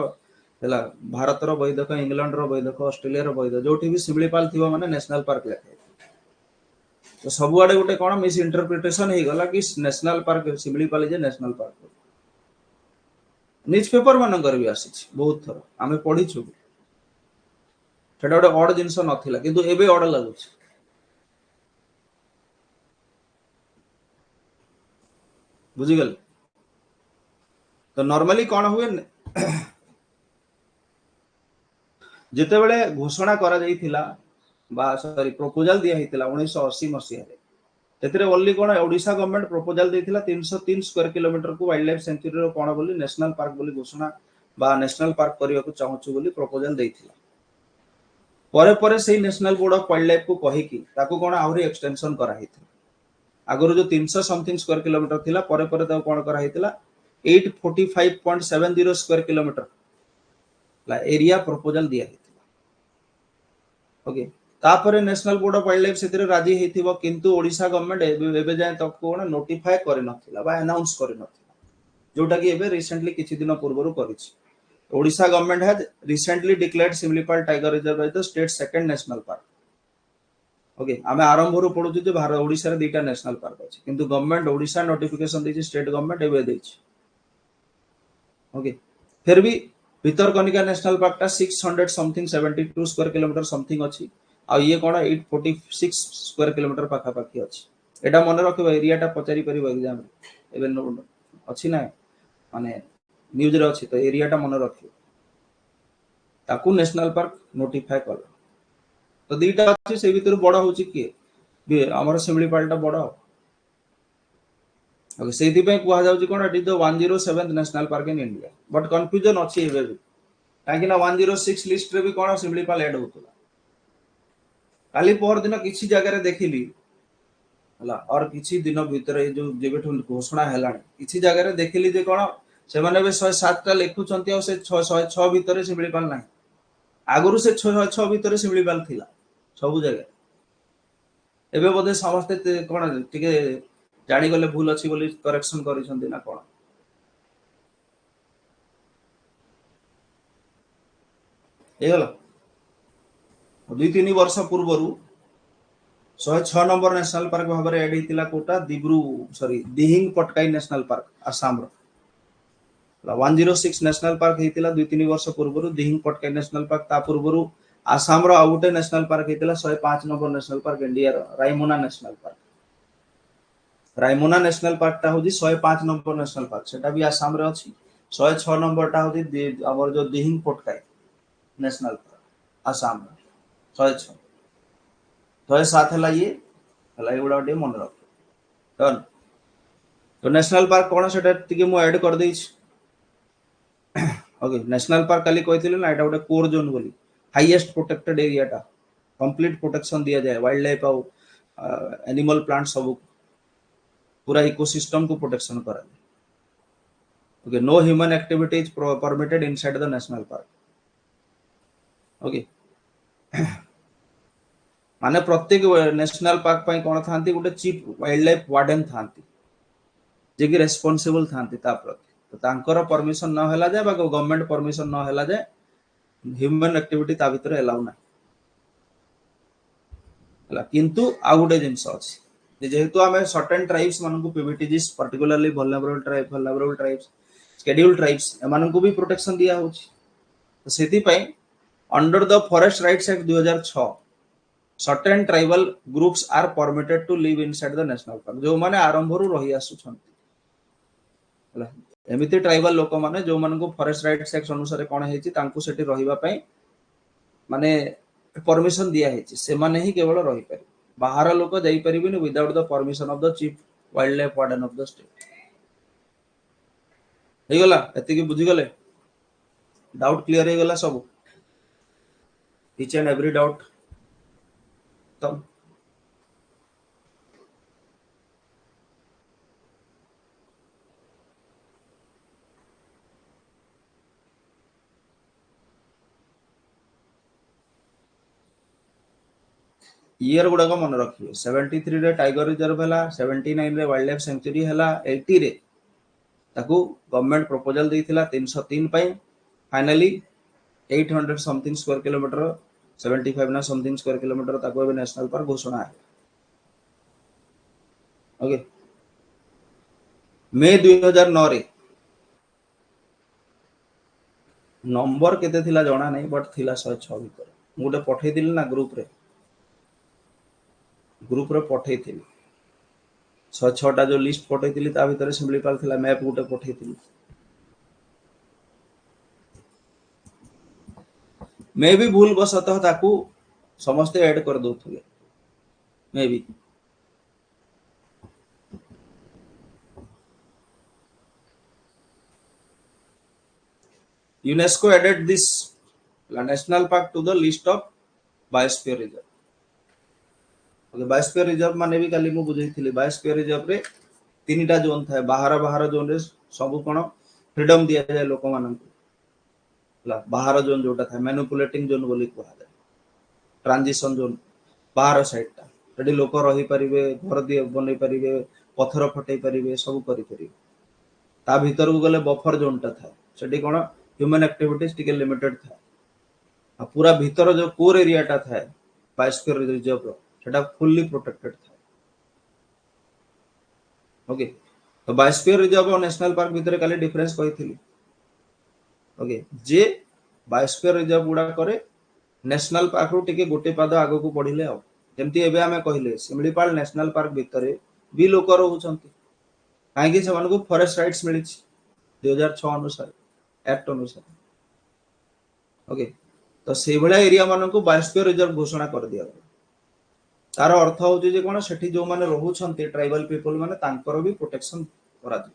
हला भारत रो बही देखो इंग्लैंड रो बही देखो ऑस्ट्रेलिया रो बही देखो जोठी भी सिमलीपाल थिबो माने नेशनल पार्क लेखे तो सब आडे गोटे कोन मिस इंटरप्रिटेशन हे गला कि नेशनल पार्क सिमलीपाल जे नेशनल पार्क न्यूज पेपर मानकर भी आसी बहुत थर आम पढ़ी छु सेटा गोटे अड जिनस नथिला किंतु एबे अड लागुछ बुझीगल तो नॉर्मली कौन हुए जिते बड़े घोषणा करा जाइथिला बा सॉरी प्रपोजल दिया हितिला 1980 मसिया रे तेतरे ओनली कोन ओडिशा गवर्नमेंट प्रपोजल देथिला 303 स्क्वायर किलोमीटर को वाइल्ड लाइफ सेंचुरी रो कोन बोली नेशनल पार्क बोली घोषणा बा नेशनल पार्क करिया को चाहूछु बोली प्रपोजल देथिला परे परे सेही national board of wild life को कहि कि ताको कोन आउरी एक्सटेंशन करा हिथिला आगरो जो 300 समथिंग स्क्वायर किलोमीटर थिला परे परे ताको कोन करा हिथिला 845.70 स्क्वायर किलोमीटर ला एरिया प्रपोजल दिया हिथिला ओके तापर national board of wild life से राजी हेतिबो किंतु ओडिशा गवर्नमेंट एबे जाय तक कोन नोटिफाई करि नथिला बा अनाउंस करि नथिला जोटा कि एबे रिसेंटली किछि दिन पूर्वरु करिछि Odisha government has recently declared Similipal tiger reserve as the state second national park okay आमे आरंभ रु पढु जे भारत ओडिसा रे दुटा नेशनल पार्क अछि किंतु गवर्नमेंट ओडिशा नोटिफिकेशन दैछि स्टेट गवर्नमेंट एबे दैछि ओके फिर भी भितरकनिका नेशनल पार्क टा 600 समथिंग 72 स्क्वायर किलोमीटर समथिंग अछि आ ये कोन 846 स्क्वायर किलोमीटर पाखा पाखी अछि एटा मन रखिबो एरिया टा पचारि परिबो एग्जाम रे एबे अछि ना माने न्यूज रे अछि तो एरिया टा मन रखियो ताकू नेशनल पार्क नोटिफाई कर तो दीटा अछि से भीतर बड़ होछि कि हमर सिमलीपाल टा बड़ ओके सेति पे कुआ जाउछि कोन it is the 107th national park in India but confusion अछि एबे भी काकि ना 106 लिस्ट रे भी कोन सिमलीपाल ऐड होतला काली पहर दिन किसी जगह रे देखिली हला और किसी दिन भीतर जो जेबेठु घोषणा हेलानी किसी जगह रे देखिली जे कोन से माने बे 107 टा लेखु चंती और से 606 भीतर सिमलीपाल नाही आगरु से 606 भीतर सिमलीपाल थिला सब जगह एबे बोधे समस्त कोन टिके जानि गले भूल अछि बोली करेक्शन करिसंती ना कोन एगला 2-3 वर्ष पूर्वरु 106 नंबर नेशनल पार्क भाव में एड होता कोटा Dihing Patkai national park Assam 106 national park होता 2-3 वर्ष पूर्व दिहिंग पटकाई नेशनल पार्क ता पूर्व आसाम रो आउटे नेशनल पार्क होता 105 number national park India Raimona national park Raimona national park टा होजी 105 नंबर नेशनल पार्क सेटा भी आसाम रे अछि 106 नंबर टा होजी हमर जो दिहिंग पटकाई नेशनल पार्क आसाम 106 107 हला ये हला एगुडा डे मन रख डन तो नेशनल पार्क कोन सेटा टिके मु ऐड कर देछि ओके नेशनल पार्क काली कहथिले ना एटा गोटे कोर जोन बोली हाईएस्ट प्रोटेक्टेड एरिया टा कंप्लीट प्रोटेक्शन दिया जाए वाइल्ड लाइफ आउ एनिमल प्लांट सब पूरा इकोसिस्टम को प्रोटेक्शन करा okay no human activity is permitted inside the national park okay माने प्रत्येक नेशनल पार्क पई कोन थांती गोटे चीफ वाइल्ड लाइफ वार्डन थांती जे कि रेस्पोंसिबल थांती ता प्रति तो तांकर परमिशन न होला जाय बा गवर्नमेंट परमिशन न होला जाय ह्यूमन एक्टिविटी ता भीतर अलाउ ना हला किंतु आ गोटे जिंस अछि जेहेतु आमे सर्टेन ट्राइब्स मानन को PVTGs particularly vulnerable tribes scheduled tribes एमान को भी प्रोटेक्शन दिया होछि तो सेति पई under the forest rights act 2006 certain tribal groups are permitted to live inside the national park जो माने आरंभ रु रही आसु छंती हला एमिति ट्राइबल लोक माने जो मान को फॉरेस्ट राइट्स एक्ट अनुसार कोन हेछि तांको सेठी रहिबा पई माने परमिशन दिया हेछि से माने ही केवल रही पारि बाहर लोक जाई परिबिन without the permission of the chief wildlife warden of the state हे गला एति की बुझी गले डाउट क्लियर हे गला सब ईच एंड एवरी डाउट तो ईयर गुडा को मन रखिए 73 रे टाइगर रिजर्व हला 79 रे वाइल्ड लाइफ सेंचुरी हला 80 रे ताकू गवर्नमेंट प्रपोजल देथिला 303 पई फाइनली 800 समथिंग स्क्वायर किलोमीटर 75 ना समथिंग स्क्वायर किलोमीटर ताकू ए नेशनल पार्क घोषणा है ओके मे 2009 रे नंबर केते थिला जणा नै बट थिला 106 भीतर मोटे पठै दिल ना ग्रुप रे पठै थिली 106 टा जो लिस्ट पठै थिली ता भीतर सिंपलीफाल थिला मैप गोटे पठै थिली मे भी भूल बसतः ताकू समस्त ऐड कर दोथुले मे भी UNESCO added this national park to the list of biosphere reserve okay biosphere reserve माने भी काली मु बुझैथिली बायोस्फीयर रिजर्व रे तीनटा जोन थाए बाहर जोन रे सब कोन फ्रीडम दिया जाय लोक मानन ला बाहर जोन जोटा थाए मैनिपुलेटिंग जोन बोली कहआ जाय ट्रांजिशन जोन बाहर साइड ता सेठी लोक रही परिबे घर दिए बनै परिबे पत्थर फटै परिबे सब करि परिबे ता भीतर को गले बफर जोन ता थाए सेठी कोन ह्यूमन एक्टिविटीज टिके लिमिटेड थाए आ पूरा भीतर जो कोर एरिया टा थाए बायोस्फीयर रिजर्व रो सेटा फुल्ली प्रोटेक्टेड था ओके तो बायोस्फीयर रिजर्व और नेशनल पार्क भीतर काली डिफरेंस कहिथिली ओके जे बायोस्फीयर रिजर्व गुडा करे नेशनल पार्क रो टिके गोटे पाद आगो को पढिले आ जेमति एबे हमें कहिले सिमलीपाल नेशनल पार्क भीतर भी लोक रहउछंती काहे कि समान को फॉरेस्ट राइट्स मिली 2006 अनुसार एक्ट अनुसार ओके तो से भला एरिया मानन को बायोस्फीयर रिजर्व घोषणा कर दिया तार अर्थ होची जे कोन सेठी जो माने रहउछंती ट्राइबल पीपल माने तांकर भी प्रोटेक्शन करा दे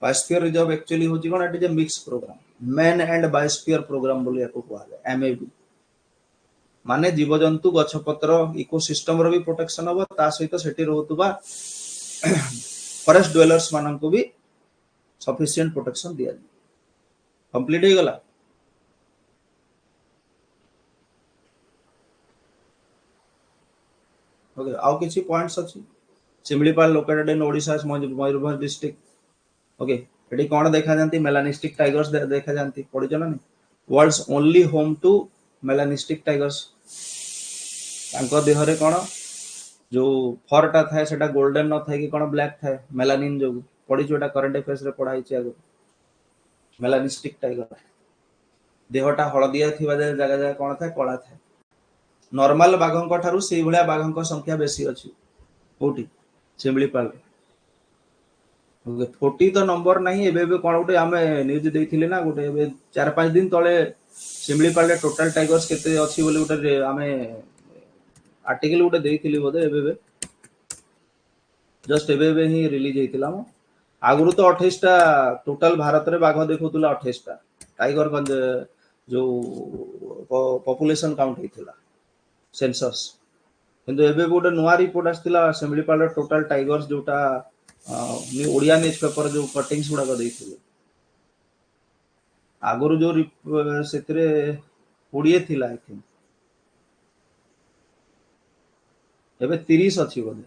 बायोस्फीयर रिजर्व एक्चुअली होची कोन एट जे mix programme man and biosphere programme बोली को कहला जाय एमएबी माने जीव जंतु गछपत्र इकोसिस्टम रो भी प्रोटेक्शन हो ता सहित सेठी रहउतबा फॉरेस्ट ड्वेलर्स मानन को भी सफिशिएंट प्रोटेक्शन दिया कंप्लीट हो गला ओके आउ किछि पॉइंट्स अछि Similipal located in Odisha Mayurbhanj district okay एडी कोन देखा जानती मेलानिस्टिक टाइगर्स देखा जानती पड़ी जना नहीं world's only home to melanistic tigers तांको देह रे कोन जो फरटा थाए सेटा गोल्डन न थाए कि कोन ब्लैक थाए मेलानिन जो पड़ी जोटा करंट अफेयर्स रे पढ़ाई छि आगो मेलानिस्टिक टाइगर देहटा हळदिया थिबा जगह जगह कोन थाए कला थाए नॉर्मल बाघों को ठारू से भलिया बाघों को संख्या बेसी अछि कोठी सिमलीपाल ओके 40 तो नंबर नहीं एबे कोन गोटे हमें न्यूज देथिले ना गोटे एबे 4-5 दिन तळे सिमलीपाल रे टोटल टाइगर्स केते अछि बोली गोटे हमें आर्टिकल गोटे देथिली बोधे एबे जस्ट एबे ही रिलीज हेतिला आगुरी तो 28टा टोटल भारत रे बाघ देखुला 28टा टाइगर जो पॉपुलेशन काउंट होता सेंसस किंतु एबे गोटे नुआ रिपोर्ट आसला शिमिलीपाल टोटल टाइगर्स जोटा ओडिया न्यूज पेपर जो कटिंग्स गुड़ाक देइथिले आगुरी जो सेतरे 20 थिला आई थिंक एबे 30 अछि बोले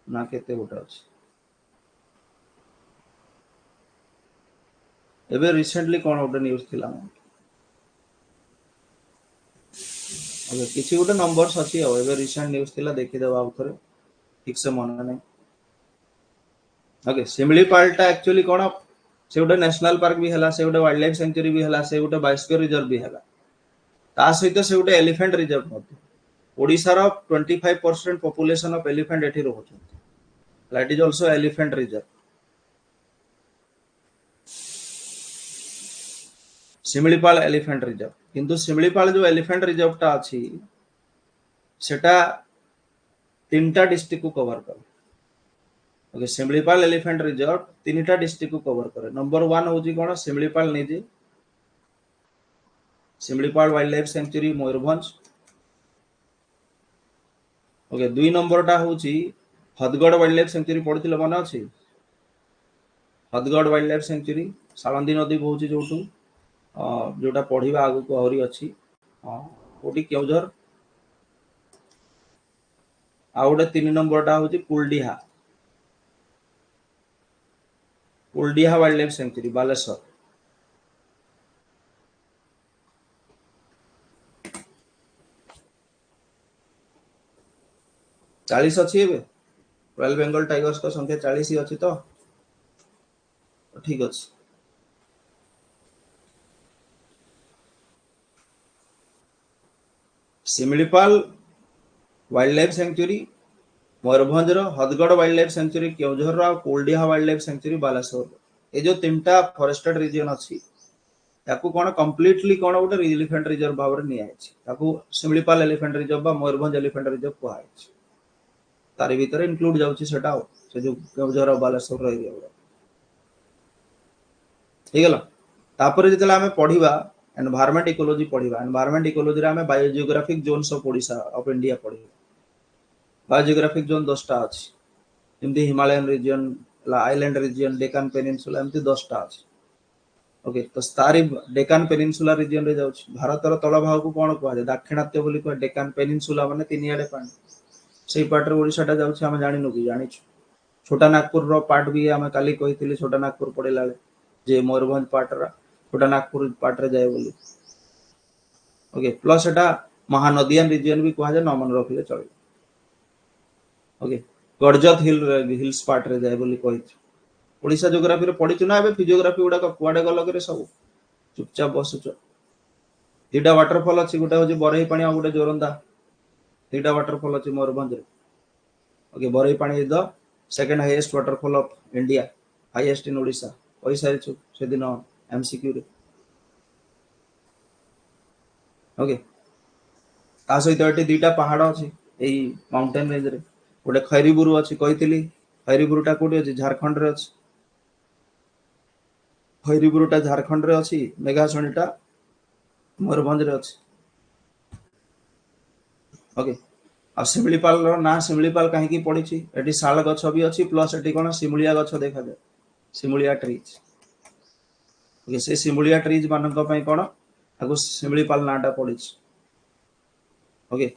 ना केते गोटे अछि एबे रिसेंटली कोन गोटे न्यूज थिला ओके किसी गोटे नंबर्स अछि एबे रिसेंट न्यूज थिला देखि देबा उथरे ठीक से मन नै ओके शिमिलीपाल टा एक्चुअली कोन से गोटे नेशनल पार्क भी हला से गोटे वाइल्ड लाइफ सेंचुरी भी हला से गोटे बायोस्फीयर रिजर्व भी हला ता सहित से गोटे एलिफेंट रिजर्व मते ओडिसा रो 25% पॉपुलेशन ऑफ एलिफेंट एठी रहउछ that is also elephant reserve Similipal elephant reserve किंतु शिमिलीपाल जो एलिफेंट रिजर्व टा अछि सेटा 3टा डिस्ट्रिक्ट को कवर कर ओके शिमिलीपाल एलिफेंट रिजर्व 3टा डिस्ट्रिक्ट को कवर करे नंबर 1 होजी कोन शिमिलीपाल निजे Similipal wildlife sanctuary Mayurbhanj okay 2 number टा होची हदगढ़ वाइल्ड लाइफ सेंचुरी पढ़िथिले मन अछि Hadgarh wildlife sanctuary Salandi नदी बहुची जोटू जोटा पढ़िबा आगु को हरी अछि कोटी केउझर आ गोटे 3 नंबर टा होची Kuldiha wild life sanctuary Baleshwar 40 अछि एबे रॉयल बेंगल टाइगर्स का संख्या 40 ही अछि तो ठीक अछि Similipal wildlife sanctuary Mayurbhanj रो Hadgarh wildlife sanctuary Keonjhar रो Kuldiha wildlife sanctuary Baleshwar ए जो तीनटा फॉरेस्टेड रीजन अछि ताकू कोन कंप्लीटली कोन गोटे एलिफेंट रिजर्व भाव रे निया अछि ताकू शिमिलीपाल एलिफेंट रिजर्व बा मयूरभंज एलिफेंट रिजर्व को अछि तारि भीतर इंक्लूड जाउची सेटा से जो केउझर बालेश्वर एरिया ठीक गला तापर जेतला हमें पढिबा एनवायरनमेंट इकोलॉजी पढिबा एनवायरनमेंट इकोलॉजी रे हमें biogeographic zones of Odisha of India पढिबा बायोजियोग्राफिक जोन 10टा अछि जेमति Himalayan region island region Deccan peninsula एमति 10टा अछि ओके तो स्टारी डेकान पेनिनसुला रीजन रे जाउछि भारत रो तळ भाग को कोन कहै दक्षिणात्य बोली को डेकान पेनिनसुला माने तीन आडे पानी सेही पार्ट रे ओडिशा टा जाउछि हम जानि नु कि जानि छोटा नागपुर रो पार्ट भी हम काली कहिथिले छोटा नागपुर पडेला जे मयूरभंज पार्ट रा छोटा नागपुर पार्ट रे जाय बोली ओके प्लस एटा महानदियान रीजन भी कहै न मन रखले चले ओके गडजत हिल्स पार्ट रे जाय बोली कहि ओडिशा ज्योग्राफी रे पढिछु ना एबे फिजियोग्राफी गुडा कुआडे गल करे सब चुपचाप बसुछ दुटा वाटरफॉल अछि गुटा होजी बरही पानी आ गुटे जोरंदा दुटा वाटरफॉल अछि मयूरभंज रे ओके बरही पानी is the second highest waterfall of India highest in Odisha कहि सारिछु से दिन एमसीक्यू रे ओके ता सहित एटी दुटा पहाड़ अछि एई माउंटेन रेंज रे गोटे खैरीबुरु अछि कहितली खैरीबुरुटा कोठी अछि झारखंड रे अछि खैरीबुरुटा झारखंड रे अछि मेघासणीटा मयूरभंज रे अछि ओके आ शिमिलीपाल रो ना शिमिलीपाल काहे की पडिछि एटी साल गछ भी अछि प्लस एटी कोन शिमुलिया गछ देखा जाय शिमुलिया ट्रीज ओके से शिमुलिया ट्रीज मानन पई कोन आगु शिमिलीपाल नाटा पडिछि ओके